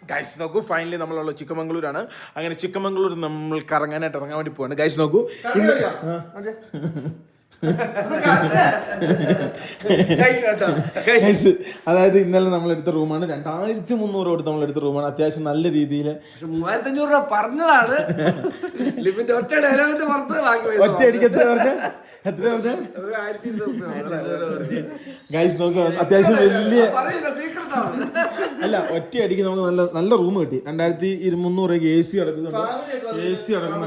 Guys നോക്കൂ, finally നമ്മളുള്ള ചിക്കമംഗളൂരാണ്. അങ്ങനെ ചിക്കമംഗളൂർ നമ്മൾ കറങ്ങാനായിട്ട് ഇറങ്ങാൻ വേണ്ടി പോവാണ്. ഗൈസ് നോക്കൂ, അതായത് ഇന്നലെ നമ്മളെടുത്ത റൂമാണ് 2300 കൊടുത്ത് നമ്മളെടുത്ത റൂമാണ്. അത്യാവശ്യം നല്ല രീതിയിൽ 3500 രൂപ പറഞ്ഞതാണ്. ഒറ്റ അടിക്ക് എത്ര പറഞ്ഞ ഗൈസ് നോക്കുക, അത്യാവശ്യം വലിയ അല്ല, ഒറ്റ അടിക്ക് നമുക്ക് നല്ല നല്ല റൂം കിട്ടി. 2300 AC അടക്കുന്നുണ്ട്. AC അടക്കം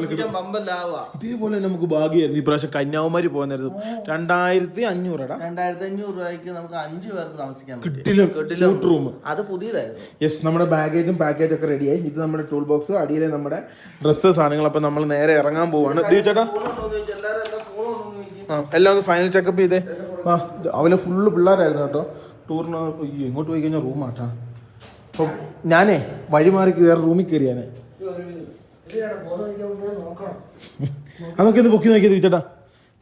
ഇതേപോലെ തന്നെ നമുക്ക് ഭാഗ്യമായിരുന്നു ഇപ്രാവശ്യം കന്യാകുമാരി പോകുന്നായിരുന്നു. 2500 രൂപയ്ക്ക് നമുക്ക് 5 പേർക്ക് താമസിക്കാൻ കിട്ടില്ല റൂം. അത് പുതിയതായിരുന്നു. യെസ്, നമ്മുടെ ബാഗേജും പാക്കേജും ഒക്കെ റെഡിയായി. ഇത് നമ്മുടെ ടൂൾ ബോക്സ്, അടിയിലെ നമ്മുടെ ഡ്രസ്സ്, സാധനങ്ങൾ. അപ്പൊ നമ്മൾ നേരെ ഇറങ്ങാൻ പോവാണ്. ചേട്ടാ എല്ലാം ഒന്ന് ഫൈനൽ ചെക്കപ്പ് ചെയ്തേ. അവലെ ഫുള്ള് പിള്ളേരായിരുന്നു കേട്ടോ. ടൂറിന് ഇങ്ങോട്ട് പോയി കഴിഞ്ഞാൽ റൂമാട്ടാ. അപ്പം ഞാനേ വഴി മാറി വേറെ റൂമിൽ കയറിയാനേ. അതൊക്കെ ഒന്ന് പൊക്കി നോക്കിയത് ദീച്ചേട്ടാ.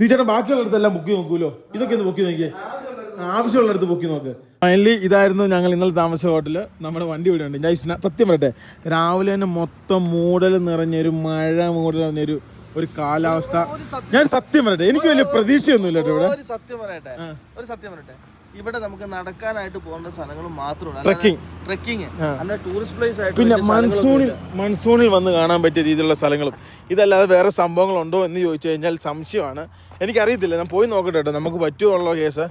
ദീച്ചേട്ടാ ബാക്കിയുള്ളടത്തെല്ലാം പൊക്കി നോക്കൂലോ, ഇതൊക്കെ ഒന്ന് പൊക്കി നോക്കിയേ. ആവശ്യമുള്ളടത്ത് പൊക്കി നോക്ക്. ഫൈനലി ഇതായിരുന്നു ഞങ്ങൾ ഇന്നലെ താമസിച്ച ഹോട്ടല്. നമ്മുടെ വണ്ടി ഇവിടെ ഉണ്ട്. ഞാൻ സത്യം പറയട്ടെ, രാവിലെ തന്നെ മൊത്തം മൂടൽ നിറഞ്ഞൊരു മഴ മൂടൽ നിറഞ്ഞൊരു ഒരു കാലാവസ്ഥ. ഞാൻ സത്യം പറയട്ടെ, എനിക്ക് വലിയ പ്രതീക്ഷയൊന്നുമില്ല ഇവിടെ. ഒരു സത്യം പറയട്ടെ, ഇവിടെ നമുക്ക് നടക്കാനായിട്ട് പോകുന്ന സ്ഥലങ്ങൾ മാത്രമല്ല, ട്രെക്കിങ് അല്ല ടൂറിസ്റ്റ് പ്ലേസ് ആയിട്ട്. പിന്നെ മൺസൂണിൽ വന്ന് കാണാൻ പറ്റിയ രീതിയിലുള്ള സ്ഥലങ്ങളും. ഇതല്ലാതെ വേറെ സംഭവങ്ങളുണ്ടോ എന്ന് ചോദിച്ചു കഴിഞ്ഞാൽ സംശയമാണ്. എനിക്കറിയത്തില്ല, ഞാൻ പോയി നോക്കട്ടെ കേട്ടോ, നമുക്ക് പറ്റുമുള്ള കേസ്.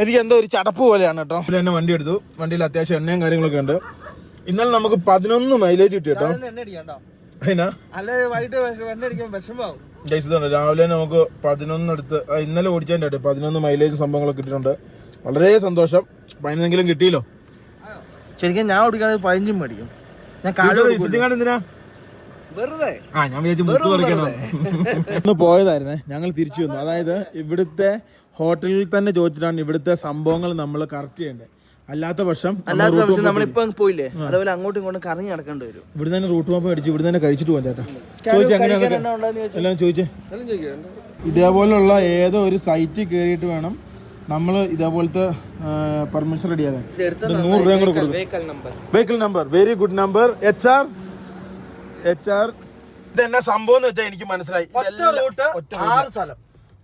എനിക്ക് എന്തോ ഒരു ചടപ്പ് പോലെയാണ് കേട്ടോ. പിന്നെ തന്നെ വണ്ടി എടുത്തു. വണ്ടിയിൽ അത്യാവശ്യം എണ്ണയും കാര്യങ്ങളൊക്കെ ഉണ്ട്. ഇന്നലെ നമുക്ക് 11 മൈലേജ് കിട്ടി കേട്ടോ. രാവിലെ നമുക്ക് 11 എടുത്ത് ഇന്നലെ ഓടിച്ചതിൻ്റെ 11 മൈലേജ് സംഭവങ്ങളൊക്കെ കിട്ടിയിട്ടുണ്ട്. വളരെ സന്തോഷം. 15 കിട്ടിയല്ലോ. ശരിക്കും ഞാൻ ഓടിക്കുകയാണെങ്കിൽ 15 മേടിക്കും. എന്തിനാ ഞാൻ വിചാരിച്ചു മുട്ട് കളിക്കണം. ഒന്ന് പോയതായിരുന്നേ, ഞങ്ങൾ തിരിച്ചു വന്നു. അതായത് ഇവിടുത്തെ ഹോട്ടലിൽ തന്നെ ചോദിച്ചിട്ടാണ് ഇവിടുത്തെ സംഭവങ്ങൾ നമ്മൾ കറക്റ്റ് ചെയ്യേണ്ടത്. അല്ലാത്ത പക്ഷം നമ്മളിപ്പോ പോയില്ലേ, അതുപോലെ അങ്ങോട്ടും ഇങ്ങോട്ടും കറങ്ങി നടക്കേണ്ടി വരും. ഇവിടെ തന്നെ റൂട്ട് മാപ്പ് അടിച്ച് ഇവിടെ തന്നെ കഴിച്ചിട്ട് പോകാം ചേട്ടാ. ചോദിച്ചു എങ്ങനെയാണെല്ലാം ചോദിച്ചേ. ഇതേപോലുള്ള ഏതോ ഒരു സൈറ്റിൽ കയറിയിട്ട് വേണം നമ്മൾ ഇതേപോലത്തെ പെർമിഷൻ റെഡിയാക്കാൻ. 100 രൂപ കൂടെ കൊടുക്കും. Vehicle number, very good number. HR ഇതെന്നാ സംഭവം എന്ന് വെച്ചാൽ എനിക്ക് മനസ്സിലായി.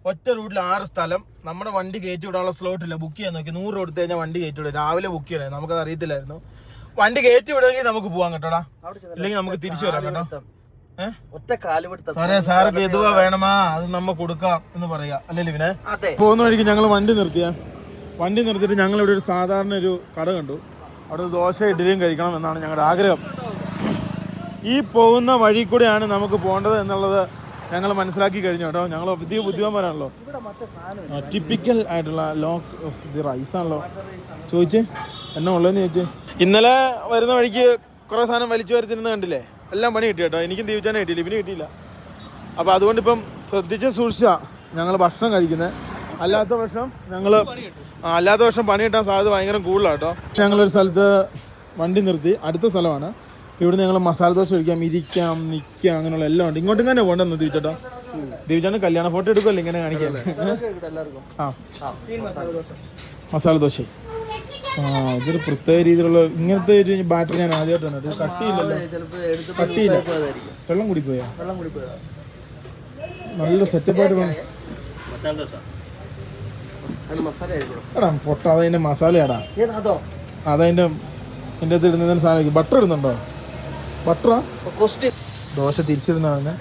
ഒറ്റ റൂട്ടിൽ 6 സ്ഥലം. നമ്മുടെ വണ്ടി കയറ്റി വിടാനുള്ള സ്ലോട്ട് ഇല്ല. ബുക്ക് ചെയ്യാൻ നോക്കി 100 കൊടുത്തു കഴിഞ്ഞാൽ വണ്ടി കയറ്റി വിടും. രാവിലെ ബുക്ക് ചെയ്യണേ, നമുക്കത് അറിയത്തില്ലായിരുന്നു. വണ്ടി കയറ്റി വിടുമെങ്കിൽ നമുക്ക് പോവാൻ കേട്ടോടാ, ഇല്ലെങ്കിൽ നമുക്ക് തിരിച്ചു വരാം കേട്ടോ. സാറൊക്കെ എതുവാ വേണമാ അത് നമ്മ കൊടുക്കാം എന്ന് പറയാ അല്ലേ പിന്നെ. പോകുന്ന വഴിക്ക് ഞങ്ങൾ വണ്ടി നിർത്തിയിട്ട് ഞങ്ങൾ ഇവിടെ ഒരു സാധാരണ ഒരു കട കണ്ടു. അവിടെ ദോശ ഇഡ്ഡലിയും കഴിക്കണം എന്നാണ് ഞങ്ങളുടെ ആഗ്രഹം. ഈ പോകുന്ന വഴി കൂടെയാണ് നമുക്ക് പോകേണ്ടത് എന്നുള്ളത് ഞങ്ങൾ മനസ്സിലാക്കി കഴിഞ്ഞു കേട്ടോ. ഞങ്ങൾ പുതിയ ബുദ്ധിമാന്മാരാണല്ലോ. ടിപ്പിക്കൽ ആയിട്ടുള്ള ഇത് റൈസാണല്ലോ. ചോദിച്ചേ എന്നാ ഉള്ളതെന്ന് ചോദിച്ചേ. ഇന്നലെ വരുന്ന വഴിക്ക് കുറേ സാധനം വലിച്ചു വരുത്തിരുന്ന് കണ്ടില്ലേ, എല്ലാം പണി കിട്ടി കേട്ടോ. എനിക്കും ദീപിച്ചാനെ കിട്ടിയില്ല, ഇവന് കിട്ടിയില്ല. അപ്പോൾ അതുകൊണ്ട് ഇപ്പം ശ്രദ്ധിച്ച് സൂക്ഷിച്ചാണ് ഞങ്ങൾ ഭക്ഷണം കഴിക്കുന്നത്. അല്ലാത്ത വർഷം പണി കിട്ടാൻ സാധ്യത ഭയങ്കര കൂടുതലാണ് കേട്ടോ. ഞങ്ങളൊരു സ്ഥലത്ത് വണ്ടി നിർത്തി, അടുത്ത സ്ഥലമാണ്. ഇവിടുന്ന് ഞങ്ങൾ മസാല ദോശ കഴിക്കാം, ഇരിക്കാം, നിൽക്കാം, അങ്ങനെയുള്ള എല്ലാം ഉണ്ട്. ഇങ്ങോട്ടും തന്നെ പോകണ്ടെന്ന് ദീപിച്ചേട്ടാ. ദീപിച്ചാണ് കല്യാണ ഫോട്ടോ എടുക്കുമല്ലോ ഇങ്ങനെ കാണിക്കാൻ. മസാല ദോശ ഇതൊരു പ്രത്യേക രീതിയിലുള്ള ഇങ്ങനത്തെ ഒരു ബാറ്റർ ഞാൻ ആദ്യമായിട്ടാണ്. കട്ടിയില്ല. വെള്ളം കൂടി പോയാ നല്ല സെറ്റപ്പായിട്ട് എടാ പൊട്ട. അതതിന്റെ മസാലയാടാ, അതതിന്റെ എൻ്റെ അടുത്ത് ഇടുന്ന സാധനം. ബട്ടർ ഇടുന്നുണ്ടോ? ബട്ടറാ ദോശ തിരിച്ചിരുന്നതാണ്.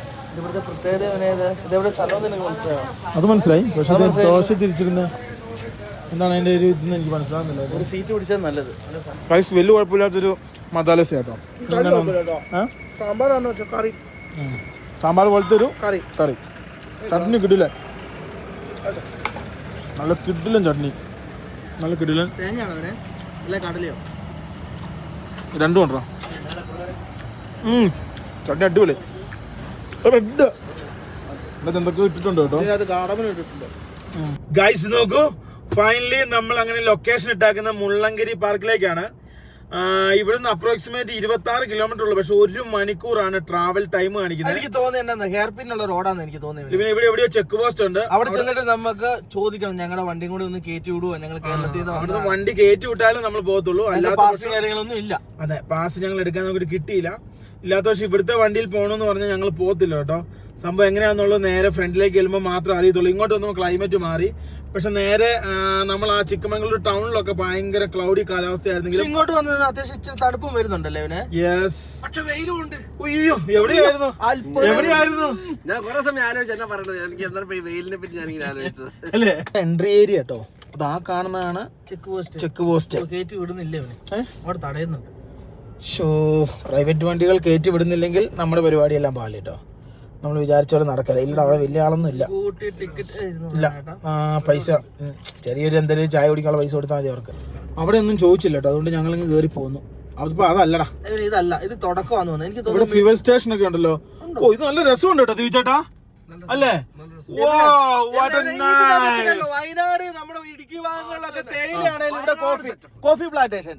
അത് മനസ്സിലായി. പക്ഷെ ദോശ തിരിച്ചിരുന്ന എന്താണ് അതിന്റെ ഒരു ഇതെന്ന് എനിക്ക് മനസ്സിലാകുന്നില്ല. ഒരു സീറ്റ് പിടിച്ചാൽ നല്ലത്. റൈസ് വലിയ കുഴപ്പമില്ലാത്തൊരു മസാല കേട്ടോ. സാമ്പാർ പോലത്തെ ഒരു കറി. ചട്നി കിട്ടില്ലേ, നല്ല കിടിലൻ ചട്നി, നല്ല കിടിലൻ. രണ്ടും ഉണ്ടോ? ചട്നി അടിപൊളി. റെഡ് എന്തൊക്കെ ഇട്ടിട്ടുണ്ടോ കേട്ടോ. ഗൈസ് നോക്കൂ, ഫൈനലി നമ്മൾ അങ്ങനെ ലൊക്കേഷൻ ഇട്ടാക്കുന്ന മുള്ളങ്കരി പാർക്കിലേക്കാണ്. ഇവിടുന്ന് അപ്രോക്സിമേറ്റ് 26 കിലോമീറ്റർ ഉള്ളു. പക്ഷെ 1 മണിക്കൂറാണ് ട്രാവൽ ടൈം കാണിക്കുന്നത്. എനിക്ക് തോന്നുന്നത് ഹെയർ പിൻ ഉള്ള റോഡാന്ന് എനിക്ക് തോന്നുന്നത്. ഇവിടെ എവിടെയോ ചെക്ക് പോസ്റ്റ് ഉണ്ട്. അവിടെ ചെന്നിട്ട് നമുക്ക് ചോദിക്കണം ഞങ്ങളുടെ വണ്ടിയും കൂടി ഒന്ന് കയറ്റി വിടുവോ, ഞങ്ങൾ കേരളത്തിൽ അവിടുന്ന് വണ്ടി കയറ്റി വിട്ടാലും നമ്മൾ പോകത്തുള്ളൂ. അല്ലാത്ത പാസ് കാര്യങ്ങളൊന്നും ഇല്ല. അതെ, പാസ് ഞങ്ങൾ എടുക്കാൻ നോക്കിയിട്ട് കിട്ടിയില്ല. ഇല്ലാത്ത പക്ഷെ ഇവിടുത്തെ വണ്ടിയിൽ പോകണമെന്ന് പറഞ്ഞാൽ ഞങ്ങൾ പോകത്തില്ല കേട്ടോ. സംഭവം എങ്ങനെയാണെന്നുള്ളത് നേരെ ഫ്രണ്ടിലേക്ക് ചെല്ലുമ്പോൾ മാത്രമേ അറിയത്തുള്ളൂ. ഇങ്ങോട്ട് വന്നപ്പോൾ ക്ലൈമറ്റ് മാറി. പക്ഷെ നേരെ നമ്മൾ ആ ചിക്കമംഗളൂർ ടൗണിലൊക്കെ ഭയങ്കര ക്ലൗഡി കാലാവസ്ഥയായിരുന്നെങ്കിലും ഇങ്ങോട്ട് വന്നത് അത്യാവശ്യം ഇച്ചിരി തണുപ്പും വരുന്നുണ്ടല്ലേ ഇവന്. യെസ്, പക്ഷെ വെയിലും ഉണ്ട്. അയ്യോ എവിടെയായിരുന്നു ഞാൻ കുറെ സമയം ആലോചിച്ചു എന്നാ പറഞ്ഞത്. എനിക്ക് എന്താ വെയിലിനെ പറ്റി ഞാൻ ഇങ്ങനെ ആലോചിച്ചത് അല്ലേ. എൻട്രി ഏരിയ കേട്ടോ, അത് ആ കാണുന്നതാണ് ചെക്ക് പോസ്റ്റ്. കയറ്റി വിടുന്നില്ല ഇവന്, അവിടെ തടയുന്നുണ്ട്. പ്രൈവറ്റ് വണ്ടികൾ കയറ്റി വിടുന്നില്ലെങ്കിൽ നമ്മുടെ പരിപാടിയെല്ലാം പാല് കേട്ടോ. നമ്മൾ വിചാരിച്ച പോലെ നടക്കില്ല. ഇല്ല, അവിടെ വലിയ ആളൊന്നും ഇല്ല. ഇല്ല, പൈസ ചെറിയൊരു എന്തെങ്കിലും ചായ കുടിക്കാനുള്ള പൈസ കൊടുത്താൽ മതി അവർക്ക്. അവിടെ ഒന്നും ചോദിച്ചില്ല കേട്ടോ, അതുകൊണ്ട് ഞങ്ങളിങ്ങ് കയറി പോന്നു. അതിപ്പോ അതല്ലടാ, ഇതല്ല, ഇത് തുടക്കമാണെന്ന് തോന്നുന്നു. എനിക്ക് തോന്നുന്നു ഫ്യൂവൽ സ്റ്റേഷൻ ഒക്കെ ഉണ്ടല്ലോ. ഓ, ഇത് നല്ല രസമുണ്ട് കേട്ടോ ദിവ്ചേട്ടാ, അല്ലേ? വയനാട് നമ്മുടെ ഇടുക്കി ഭാഗങ്ങളിലൊക്കെ തേയിലയാണേലും ഇവിടെ കോഫി പ്ലാന്റേഷൻ.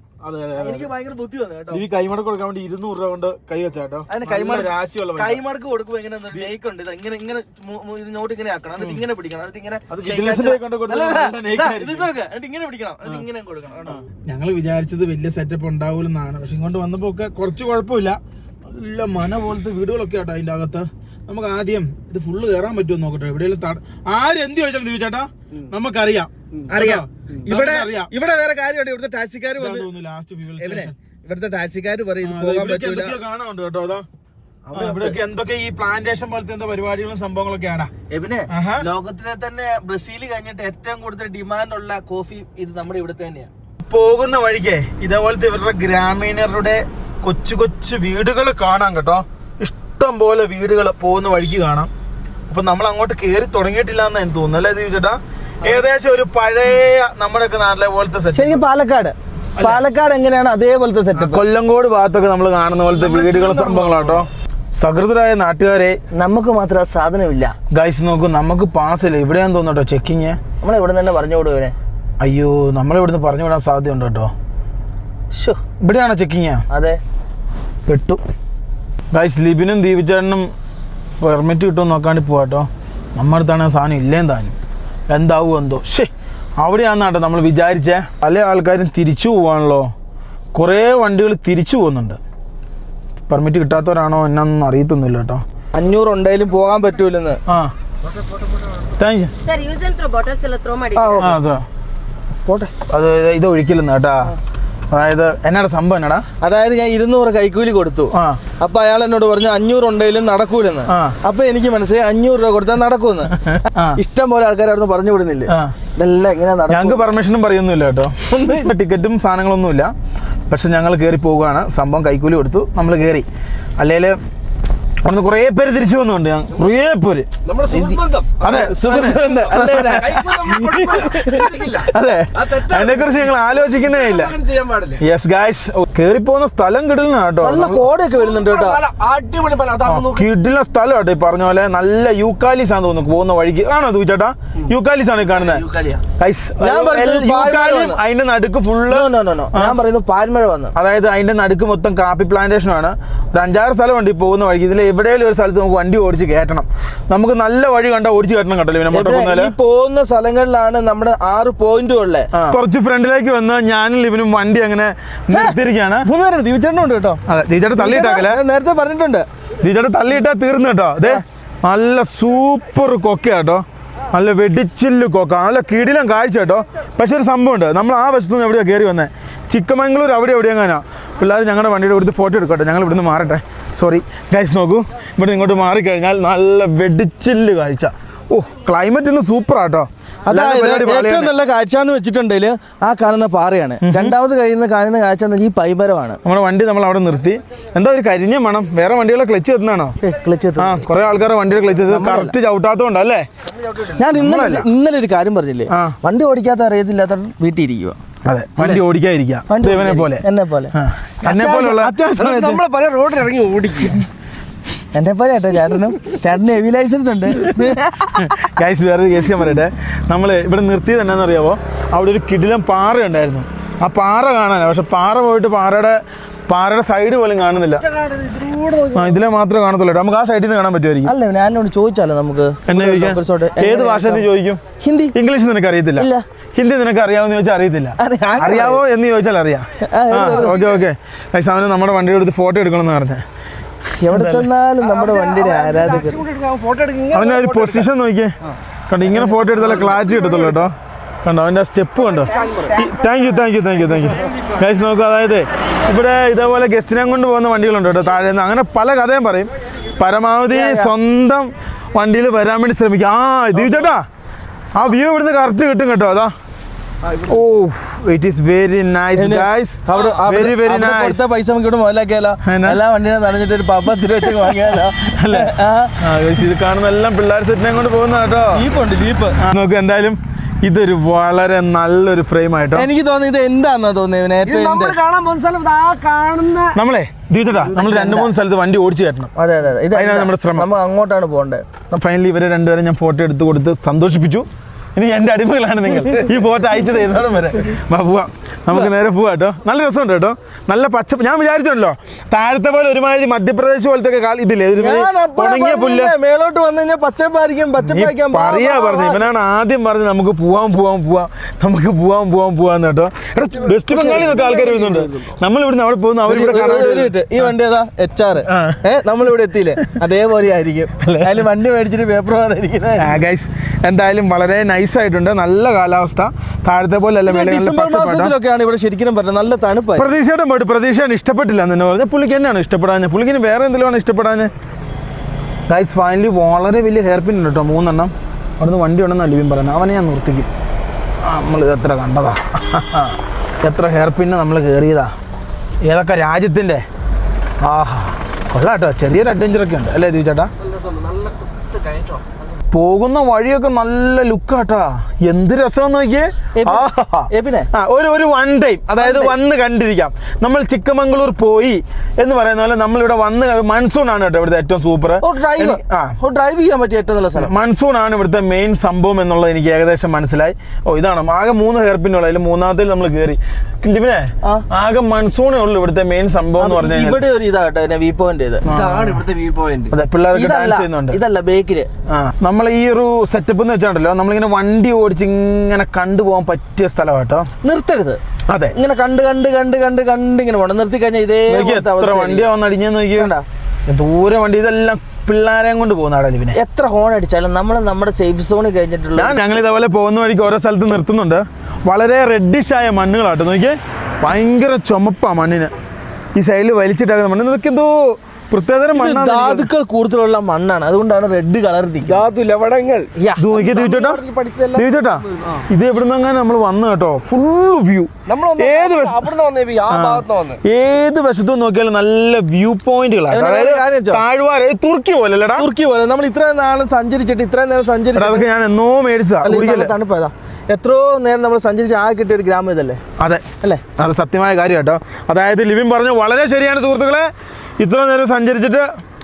എനിക്ക് ഭയങ്കര ബുദ്ധി വന്നു കേട്ടോ. ഈ കൈമടക്ക് കൊടുക്കാൻ വേണ്ടി 200 രൂപ കൊണ്ട് കൈ വെച്ചാട്ടോ. അതിന് കൈമടക്ക് കൊടുക്കുമ്പോ എങ്ങനെ ലേക്ക് ഉണ്ട്, ഇങ്ങനെ ഇങ്ങനെ നോട്ട് ഇങ്ങനെ ആക്കണം, എന്നിട്ട് ഇങ്ങനെ പിടിക്കണം, എന്നിട്ട് ഇങ്ങനെ ഇങ്ങനെ പിടിക്കണം, എന്നിട്ട് ഇങ്ങനെ കൊടുക്കണം. ഞങ്ങൾ വിചാരിച്ചത് വലിയ സെറ്റപ്പ് ഉണ്ടാവൂലെന്നാണ്. പക്ഷെ ഇങ്ങോട്ട് വന്നപ്പോ ഒക്കെ കുറച്ച് കുഴപ്പമില്ല. നല്ല മന പോലത്തെ വീടുകളൊക്കെ ആട്ടോ അതിന്റെ അകത്ത്. നമുക്ക് ആദ്യം ഇത് ഫുള്ള് കയറാൻ പറ്റുമോ നോക്കട്ടെ. എവിടെയെങ്കിലും ആരെന്ത് ചോദിച്ചാലും ദിവ്ചേട്ടാ നമുക്കറിയാം. ഇവിടെ വേറെ കാര്യമുണ്ട്. ഇവിടുത്തെ ടാക്സിക്കാർ ഇവിടുത്തെ ടാക്സിക്കാർ പറയും പോകാൻ പറ്റില്ല. കാണാനുണ്ട് കേട്ടോ. അതാ ഇവിടെയൊക്കെ എന്തൊക്കെ ഈ പ്ലാന്റേഷൻ പോലത്തെ എന്താ പരിപാടികളും സംഭവങ്ങളൊക്കെയാണ്. എബിനെ, ലോകത്തിലെ തന്നെ ബ്രസീൽ കഴിഞ്ഞിട്ട് ഏറ്റവും കൂടുതൽ ഡിമാൻഡ് ഉള്ള കോഫി ഇത് നമ്മുടെ ഇവിടുത്തെ തന്നെയാണ്. പോകുന്ന വഴിക്ക് ഇതേപോലത്തെ ഇവരുടെ ഗ്രാമീണരുടെ കൊച്ചു കൊച്ചു വീടുകൾ കാണാം കേട്ടോ. ഇഷ്ടം പോലെ വീടുകൾ പോകുന്ന വഴിക്ക് കാണാം. അപ്പൊ നമ്മൾ അങ്ങോട്ട് കയറി തുടങ്ങിയിട്ടില്ല എന്ന് എനിക്ക് തോന്നുന്നു, അല്ലേ ചേട്ടാ? ഏകദേശം ഒരു പഴയ നമ്മുടെയൊക്കെ നാട്ടിലെ പോലത്തെ സെറ്റ്. ശരിക്കും പാലക്കാട് എങ്ങനെയാണ് അതേപോലത്തെ സെറ്റപ്പ്. കൊല്ലങ്കോട് ഭാഗത്തൊക്കെ നമ്മൾ കാണുന്ന പോലത്തെ വീടുകളും സംഭവങ്ങളാട്ടോ. സഹൃദരായ നാട്ടുകാരെ, നമുക്ക് മാത്രം സാധനമില്ല. ഗൈസ് നോക്കൂ, നമുക്ക് പാസില്ല. ഇവിടെയാന്ന് തോന്നുട്ടോ ചെക്കിങ്. നമ്മളിവിടെ തന്നെ പറഞ്ഞു വിടുവേ. അയ്യോ, നമ്മളിവിടുന്ന് പറഞ്ഞു വിടാൻ സാധ്യതയുണ്ട് കേട്ടോ. ഇവിടെയാണോ ചെക്കിങ്? അതെ, പെട്ടു. ഗൈസ്, ലിബിനും ദീപിച്ചേട്ടനും പെർമിറ്റ് കിട്ടുമെന്ന് നോക്കാണ്ട് പോവാട്ടോ. നമ്മുടെ അടുത്താണ് സാധനം ഇല്ലേം താനും. എന്താവും എന്തോ. അവിടെയാണെന്നാട്ടോ നമ്മൾ വിചാരിച്ചേ. പല ആൾക്കാരും തിരിച്ചു പോവാണല്ലോ. കുറേ വണ്ടികൾ തിരിച്ചു പോകുന്നുണ്ട്. പെർമിറ്റ് കിട്ടാത്തവരാണോ എന്നൊന്നും അറിയത്തൊന്നുമില്ല കേട്ടോ. 500 ഉണ്ടെങ്കിലും പോകാൻ പറ്റൂലെന്ന്. Thank you. അതാ പോട്ടെ. അത് ഇത് ഒഴിക്കലെന്ന് കേട്ടാ. അതായത് എന്നാടാ സംഭവം എന്നാടാ? അതായത് ഞാൻ 200 കൈക്കൂലി കൊടുത്തു. അപ്പൊ അയാൾ എന്നോട് പറഞ്ഞു 500 ഉണ്ടെങ്കിലും നടക്കൂലെന്ന്. അപ്പൊ എനിക്ക് മനസ്സിലായി 500 രൂപ കൊടുത്താൽ നടക്കൂന്ന്. ഇഷ്ടം പോലെ ആൾക്കാർ അവിടെ പറഞ്ഞു വിടുന്നില്ല. ഇതെല്ലാം ഇങ്ങനെ ഞങ്ങൾക്ക് പെർമിഷനും പറയുന്നില്ല കേട്ടോ. ടിക്കറ്റും സാധനങ്ങളൊന്നുമില്ല. പക്ഷെ ഞങ്ങൾ കയറി പോവുകയാണ്. സംഭവം കൈക്കൂലി കൊടുത്തു, നമ്മൾ കയറി. അല്ലെങ്കിൽ അവിടുന്ന് കുറേ പേര് തിരിച്ചു വന്നുണ്ട്. കുറേ പേര്. അതെ, അതെ, അതിനെ കുറിച്ച് ഞങ്ങൾ ആലോചിക്കുന്നേ ഇല്ല. യെസ് ഗൈസ്, കേറി പോകുന്ന സ്ഥലം കിടിലന കേട്ടോ. നല്ല കോടയൊക്കെ വരുന്നുണ്ട് കേട്ടോ. കിടില സ്ഥലം കേട്ടോ. ഈ പറഞ്ഞ പോലെ നല്ല യൂക്കാലിസ് ആണെന്ന് തോന്നുന്നു പോകുന്ന വഴിക്ക്. ആണോ ചേട്ടാ? യൂക്കാലിസ് ആണ് കാണുന്നത്. അതിന്റെ നടുക്ക് ഫുള്ള് ഞാൻ പറയുന്നു പാൽമഴ വന്നു. അതായത് അതിന്റെ നടുക്ക് മൊത്തം കാപ്പി പ്ലാന്റേഷൻ ആണ്. ഒരു 5-6 സ്ഥലമുണ്ട് ഈ പോകുന്ന വഴിക്ക്. ഇതിൽ എവിടെയെങ്കിലും ഒരു സ്ഥലത്ത് നമുക്ക് വണ്ടി ഓടിച്ച് കയറ്റണം. നമുക്ക് നല്ല വഴി കണ്ടാൽ ഓടിച്ച് കയറ്റണം കേട്ടോ. ഈ പോകുന്ന സ്ഥലങ്ങളിലാണ് നമ്മുടെ 6 പോയിന്റുകളിലെ. കുറച്ച് ഫ്രണ്ടിലേക്ക് വന്ന് ഞാനും ഇവനും വണ്ടി അങ്ങനെ നിർത്തിയിരിക്കുകയാണ്. ദീപിച്ചേട്ടനുണ്ട് കേട്ടോ. അതെ, ദീപിച്ചേട്ടൻ തള്ളിയിട്ടാക്കല്ലേ, നേരത്തെ പറഞ്ഞിട്ടുണ്ട്. ദീപിച്ചേട്ടൻ തള്ളിയിട്ടാ തീർന്നു കേട്ടോ. അതെ, നല്ല സൂപ്പർ കൊക്ക കേട്ടോ. നല്ല വെടിച്ചില്ല് കൊക്ക, നല്ല കിടിലം കാഴ്ച കേട്ടോ. പക്ഷെ ഒരു സംഭവമുണ്ട്, നമ്മൾ ആ വശത്തു നിന്ന് എവിടെയാണ് കയറി വന്നത്? ചിക്കമംഗളൂർ അവിടെ എവിടെയെങ്ങാനാ. പിള്ളേർ ഞങ്ങളുടെ വണ്ടിയുടെ ഇവിടുത്തെ ഫോട്ടോ എടുക്കട്ടെ. ഞങ്ങൾ ഇവിടുന്ന് മാറട്ടെ. സോറി ഗൈസ്, നോക്കൂ, ഇവിടെ ഇങ്ങോട്ട് മാറിക്കഴിഞ്ഞാൽ നല്ല വെടിച്ചില്ല് കാഴ്ച. ഓ, ക്ലൈമറ്റ് ഇന്ന് സൂപ്പറാട്ടോ. അതായത് ഏറ്റവും നല്ല കാഴ്ച എന്ന് വെച്ചിട്ടുണ്ടെങ്കിൽ ആ കാണുന്ന പാറയാണ്. രണ്ടാമത് കാണുന്ന കാഴ്ച എന്ന് വെച്ചാൽ ഈ പൈമരമാണ്. നമ്മുടെ വണ്ടി നമ്മൾ അവിടെ നിർത്തി. എന്താ ഒരു കരിഞ്ഞ മണം? വേറെ വണ്ടികളെ ക്ലച്ച് എത്തുന്നതാണോ? കുറെ ആൾക്കാരെ വണ്ടിയുടെ ക്ലച്ച് കറക്റ്റ് ചവിട്ടാത്തോണ്ടല്ലേ? ഞാൻ ഇന്നലെ ഒരു കാര്യം പറഞ്ഞില്ലേ, വണ്ടി ഓടിക്കാത്ത അറിയത്തില്ലാത്ത വീട്ടിൽ ഇരിക്കുക. അതെ, വണ്ടി ഓടിക്കാതിരിക്കുക. എന്നെ പോലെ അത്യാവശ്യം പല റോഡിൽ ഇറങ്ങി ഓടിക്കുക. എന്നെ പോലെ കേട്ടോ. ചേട്ടന് ഹെവി ലൈസൻസ് ഉണ്ട്. ഗൈസ്, വേറൊരു കേസ് ഞാൻ പറയട്ടെ. നമ്മൾ ഇവിടെ നിർത്തിയത് എന്നാന്ന് അറിയാമോ? അവിടെ ഒരു കിടിലം പാറ ഉണ്ടായിരുന്നു. ആ പാറ കാണാനാ, പക്ഷെ പാറ പോയിട്ട് പാറയുടെ സൈഡ് പോലും കാണുന്നില്ല. ഇതിലെ മാത്രമേ കാണത്തുള്ളൂ. നമുക്ക് ആ സൈഡിൽ നിന്ന് കാണാൻ പറ്റുമായിരിക്കും. അല്ല ഞാനോട് ചോദിച്ചാലോ നമുക്ക്? എന്നെ ചോദിക്കാം. ഏത് ഭാഷ ചോദിക്കും? ഹിന്ദി. ഇംഗ്ലീഷ് നിനക്ക് അറിയത്തില്ല? ഹിന്ദി നിനക്ക് അറിയാമെന്ന് ചോദിച്ചാൽ അറിയത്തില്ല. അറിയാവോ എന്ന് ചോദിച്ചാൽ അറിയാം. ഓക്കെ. അവന് നമ്മുടെ വണ്ടിയുടെ അടുത്ത് ഫോട്ടോ എടുക്കണമെന്ന് പറഞ്ഞേ. എവിടെ ചെന്നാലും നമ്മുടെ വണ്ടിയുടെ ആരാധകർ. അവൻ്റെ ഒരു പൊസിഷൻ നോക്കിയേ കണ്ടോ, ഇങ്ങനെ ഫോട്ടോ എടുത്താലേ ക്ലാരിറ്റി കിട്ടത്തുള്ളൂ കേട്ടോ. കണ്ടോ അവൻ്റെ സ്റ്റെപ്പ് കണ്ടോ. Thank you guys. നോക്കൂ, അതായത് ഇവിടെ ഇതേപോലെ ഗസ്റ്റിനെ കൊണ്ട് പോകുന്ന വണ്ടികളുണ്ട് കേട്ടോ താഴെ നിന്ന്. അങ്ങനെ പല കഥയും പറയും. പരമാവധി സ്വന്തം വണ്ടിയിൽ വരാൻ വേണ്ടി ശ്രമിക്കും. ദീപു ചേട്ടാ, ആ വ്യൂ ഇവിടുന്ന് കറക്റ്റ് കിട്ടും കേട്ടോ. അതാ it is very nice guys. Very nice. പൈസ നമുക്ക് ഇവിടെ മുതലാക്കിയാലോ? എല്ലാ വണ്ടിനെ നനഞ്ഞിട്ട് ഒരു 10 രൂപ വാങ്ങിയാലോ? അല്ലേ? ഇത് കാണുന്ന എല്ലാം പിള്ളേർ സെറ്റിനെ കൊണ്ട് പോകുന്ന കേട്ടോ. ജീപ്പ് നോക്ക്. എന്തായാലും ഇതൊരു വളരെ നല്ലൊരു ഫ്രെയിം ആയിട്ടോ. എനിക്ക് തോന്നുന്നു ഇത് എന്താന്നാ തോന്നിയത് നമ്മളെ ദീചേട്ടാ, നമ്മൾ 2-3 സ്ഥലത്ത് വണ്ടി ഓടിച്ചു കയറ്റണം. അതെ അതിനാണ് നമ്മുടെ ശ്രമം. നമ്മൾ അങ്ങോട്ടാണ് പോകേണ്ടത്. ഫൈനലി ഇവരെ രണ്ടുപേരും ഞാൻ ഫോട്ടോ എടുത്ത് കൊടുത്ത് സന്തോഷിപ്പിച്ചു. ഇനി എൻ്റെ അടിമകളാണ് നിങ്ങൾ. ഈ ഫോട്ടോ അയച്ചു തരുന്നോടും വരെ പോവാം. നമുക്ക് നേരെ പോവാം കേട്ടോ. നല്ല രസമുണ്ട് കേട്ടോ. നല്ല പച്ചപ്പ്. ഞാൻ വിചാരിച്ചല്ലോ താഴത്തെ പോലെ ഒരുമാതിരി മധ്യപ്രദേശ് പോലത്തെ ഇതില്ലേ, ഉണങ്ങിയ പുല്ല് മേലോട്ട് വന്നു കഴിഞ്ഞാൽ പച്ചപ്പായിരിക്കും. പറയാ പറഞ്ഞു. ഇവനാണ് ആദ്യം പറഞ്ഞ് നമുക്ക് നമുക്ക് പോവാന്ന് കേട്ടോ. വെസ്റ്റ് ബംഗാളിൽ നിന്നൊക്കെ ആൾക്കാർ വരുന്നുണ്ട്. നമ്മൾ ഇവിടുന്ന് അവിടെ പോകുന്നു. അവരിവിടെ ഈ വണ്ടി ഏതാ HR. നമ്മളിവിടെ എത്തിയില്ലേ, അതേപോലെ ആയിരിക്കും. അതിൽ വണ്ടി മേടിച്ചിട്ട് പേപ്പർ ഗൈസ്. എന്തായാലും വളരെ നൈസ് ആയിട്ടുണ്ട്. നല്ല കാലാവസ്ഥ. താഴത്തെ പോലെ അല്ല. ഇവിടെ ശരിക്കും പറഞ്ഞത് നല്ല തണുപ്പ്. പ്രതീക്ഷയാണ് ഇഷ്ടപ്പെട്ടില്ല എന്ന് പറഞ്ഞാൽ പുള്ളിക്ക് തന്നെയാണ് ഇഷ്ടപ്പെടാൻ. പുള്ളിക്കിന് വേറെ എന്തെങ്കിലും ഇഷ്ടപ്പെടാൻ. ഗൈസ് ഫൈനലി വളരെ വലിയ ഹെയർ പിൻ ഉണ്ട് കേട്ടോ. 3 എണ്ണം. അവിടുന്ന് വണ്ടി ഉണ്ടെന്ന് ലിവിൻ പറയുന്നത്. അവനെ ഞാൻ നിർത്തിക്കും. നമ്മളിത് എത്ര കണ്ടതാ, എത്ര ഹെയർ പിന്ന് നമ്മൾ കയറിയതാ. ഏതൊക്കെ രാജ്യത്തിൻ്റെ. കൊള്ളാം കേട്ടോ. ചെറിയൊരു അഡ്വഞ്ചറൊക്കെ ഉണ്ട് അല്ലേ ദീപു ചേട്ടാ? പോകുന്ന വഴിയൊക്കെ നല്ല ലുക്കാട്ടാ. എന്ത് രസമെന്ന് നോക്കിയേ. ഒരു 1 ടൈം, അതായത് വന്ന് കണ്ടിരിക്കാം. നമ്മൾ ചിക്കമംഗളൂർ പോയി എന്ന് പറയുന്ന പോലെ നമ്മളിവിടെ വന്ന് മൺസൂൺ ആണ് കേട്ടോ ഇവിടുത്തെ ഏറ്റവും സൂപ്പർ. ഡ്രൈവ് ചെയ്യാൻ പറ്റിയ ഏറ്റവും നല്ല സ്ഥലം മൺസൂൺ ആണ് ഇവിടുത്തെ മെയിൻ സംഭവം എന്നുള്ളത് എനിക്ക് ഏകദേശം മനസ്സിലായി. ഇതാണ് ആകെ 3 ഹെയർ പിന്നുള്ള. അതിൽ 3ാമത്തേൽ നമ്മൾ കയറി. പിന്നെ ആകെ മൺസൂണേ ഉള്ളൂ ഇവിടുത്തെ മെയിൻ സംഭവം എന്ന് പറഞ്ഞാൽ. ഇവിടെ ഒരു ഇതാട്ടോ വ്യൂ പോയിന്റ്. അതെ, പിള്ളേർക്ക് ഡാൻസ് ചെയ്യുന്നുണ്ട്. ഇതല്ല ബേക്കില്. നമ്മൾ ഈ ഒരു സെറ്റപ്പ് എന്ന് വെച്ചാണ്ടല്ലോ, നമ്മളിങ്ങനെ വണ്ടി ഓടിച്ച് ഇങ്ങനെ കണ്ടുപോകാൻ പറ്റിയ സ്ഥലം കേട്ടോ. നിർത്തരുത്. അതെ, ഇങ്ങനെ കണ്ട് ഇങ്ങനെ പോകണം. നിർത്തി കഴിഞ്ഞാൽ ഇതേ എത്ര വണ്ടിയാ വന്ന് അടിഞ്ഞെന്ന് നോക്കിയാ. ദൂരെ വണ്ടി. ഇതെല്ലാം പിള്ളേരെയും കൊണ്ട് പോകുന്ന. പിന്നെ എത്ര ഹോൺ അടിച്ചാലും നമ്മൾ നമ്മുടെ സേഫ് സോണിൽ കഴിഞ്ഞിട്ടുള്ള. ഞങ്ങൾ ഇതേപോലെ പോകുന്ന വഴിക്ക് ഓരോ സ്ഥലത്ത് നിർത്തുന്നുണ്ട്. വളരെ റെഡിഷ് ആയ മണ്ണുകളാട്ടോ. നോക്കിയേ, ഭയങ്കര ചുമപ്പാ മണ്ണിന്. ഈ സൈഡിൽ വലിച്ചിട്ടാക്കുന്ന മണ്ണ്. ഇതൊക്കെ എന്തോ പ്രത്യേകതരം മണ്ണാണ്. ധാതുക്കൾ കൂടുതലുള്ള മണ്ണാണ്, അതുകൊണ്ടാണ് റെഡ് കളർ. ഇത് എവിടുന്നെങ്ങനെ നമ്മൾ വന്നു കേട്ടോ. Full view. ഏത് വശത്തും നോക്കിയാലും നല്ല വ്യൂ പോയിന്റുകളാണ്. താഴ്വാര തുർക്കി പോലെ അല്ലടാ. തുർക്കി പോലെ നമ്മൾ ഇത്രയും നാളും സഞ്ചരിച്ചിട്ട് അതൊക്കെ ഞാൻ എന്നോ മേടിച്ചാ. തണുപ്പതാ. എത്രയോ നേരം നമ്മൾ സഞ്ചരിച്ച് ആ കിട്ടിയ ഒരു ഗ്രാമം ഇതല്ലേ. അതെ അല്ലേ, അത് സത്യമായ കാര്യം കേട്ടോ. അതായത് ലിവിൻ പറഞ്ഞു വളരെ ശരിയാണ് സുഹൃത്തുക്കളെ. ഇത്ര നേരം സഞ്ചരിച്ചിട്ട്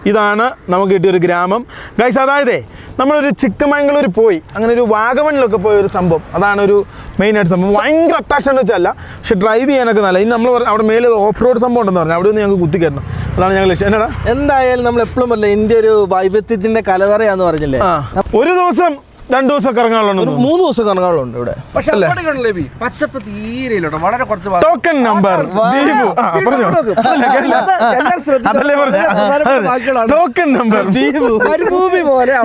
ഇതാണ് നമുക്ക് കിട്ടിയൊരു ഗ്രാമം ഗൈസ്. അതായത് നമ്മളൊരു ചിക്കമംഗളൂർ പോയി അങ്ങനെ ഒരു വാഗമണിലൊക്കെ പോയ ഒരു സംഭവം. അതാണ് ഒരു മെയിനായിട്ട് സംഭവം. ഭയങ്കര അട്രാക്ഷൻ എന്ന് വെച്ചല്ല, പക്ഷെ ഡ്രൈവ് ചെയ്യാനൊക്കെ നല്ല. ഇനി നമ്മൾ അവിടെ മേലെ ഓഫ് റോഡ് സംഭവം ഉണ്ടെന്ന് പറഞ്ഞു. അവിടെ നിന്ന് ഞങ്ങൾക്ക് കുത്തിക്കയറ്റണം. അതാണ് ഞങ്ങൾ ലക്ഷ്യം. എന്നാ എന്തായാലും നമ്മൾ എപ്പോഴും പറഞ്ഞില്ല, ഇന്ത്യ ഒരു വൈവിധ്യത്തിന്റെ കലവറയാന്ന് പറഞ്ഞില്ലേ. ഒരു ദിവസം 2 ദിവസം കറങ്ങാനുണ്ട്, 3 ദിവസം കറങ്ങാനുണ്ട് ഇവിടെ. പച്ചപ്പ് തീരെ വളരെ കുറച്ച്. ടോക്കൺ നമ്പർ ടോക്കൺ നമ്പർ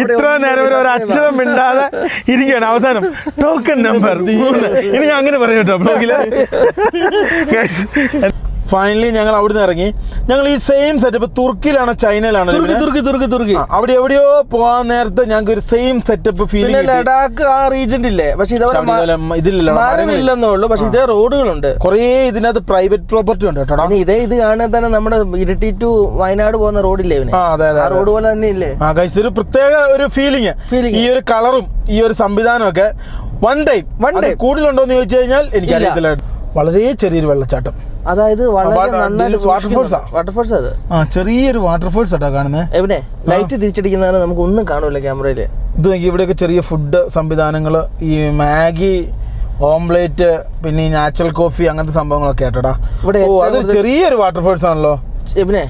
ഇത്ര നേരം ഒരു അക്ഷരം മിണ്ടാതെ ഇരിക്കുകയാണ്. അവസാനം ടോക്കൺ നമ്പർ. ഇനി ഞാൻ അങ്ങനെ പറയും കേട്ടോ ബ്ലോഗില്. ഫൈനലി ഞങ്ങൾ അവിടുന്ന് ഇറങ്ങി. ഞങ്ങൾ ഈ സെയിം സെറ്റപ്പ് തുർക്കിയിലാണോ ചൈനയിലാണോ, തുർക്കി അവിടെ എവിടെയോ പോകാൻ നേരത്തെ ഞങ്ങൾക്ക് ഒരു സെയിം സെറ്റപ്പ് ഫീൽ. ലഡാക്ക് ആ റീജൻ ഇല്ലേ, പക്ഷെ ഇതില്ലെന്നുള്ളൂ. പക്ഷെ ഇതേ റോഡുകളുണ്ട് കുറേ. ഇതിനകത്ത് പ്രൈവറ്റ് പ്രോപ്പർട്ടി ഉണ്ട് കേട്ടോ. ഇത് കാണാൻ തന്നെ നമ്മുടെ ഇരിട്ടി ടു വയനാട് പോകുന്ന റോഡില്ലേ, റോഡ് പോലെ തന്നെ ഇല്ലേ. ഒരു പ്രത്യേക ഒരു ഫീലിംഗ്. ഈ ഒരു കളറും ഈ ഒരു സംവിധാനം ഒക്കെ വൺ ടൈം കൂടുതലുണ്ടോന്ന് ചോദിച്ചു കഴിഞ്ഞാൽ എനിക്കറിയത്തില്ല. വളരെ ചെറിയൊരു വെള്ളച്ചാട്ടം. അതായത് വാട്ടർഫോൾസ്. അത് ചെറിയൊരു വാട്ടർഫോൾസ് ആട്ടോ കാണുന്നത്. എവിടെ ലൈറ്റ് തിരിച്ചടിക്കുന്നതാണ്, നമുക്ക് ഒന്നും കാണൂല ക്യാമറയില്. ഇത് നോക്കി, ഇവിടെയൊക്കെ ചെറിയ ഫുഡ് സംവിധാനങ്ങൾ. ഈ മാഗി ഓംപ്ലേറ്റ്, പിന്നെ ഈ നാച്ചുറൽ കോഫി, അങ്ങനത്തെ സംഭവങ്ങളൊക്കെ ആയിട്ടോടാ. ഇവിടെ അത് ചെറിയൊരു വാട്ടർഫോൾസ് ആണല്ലോ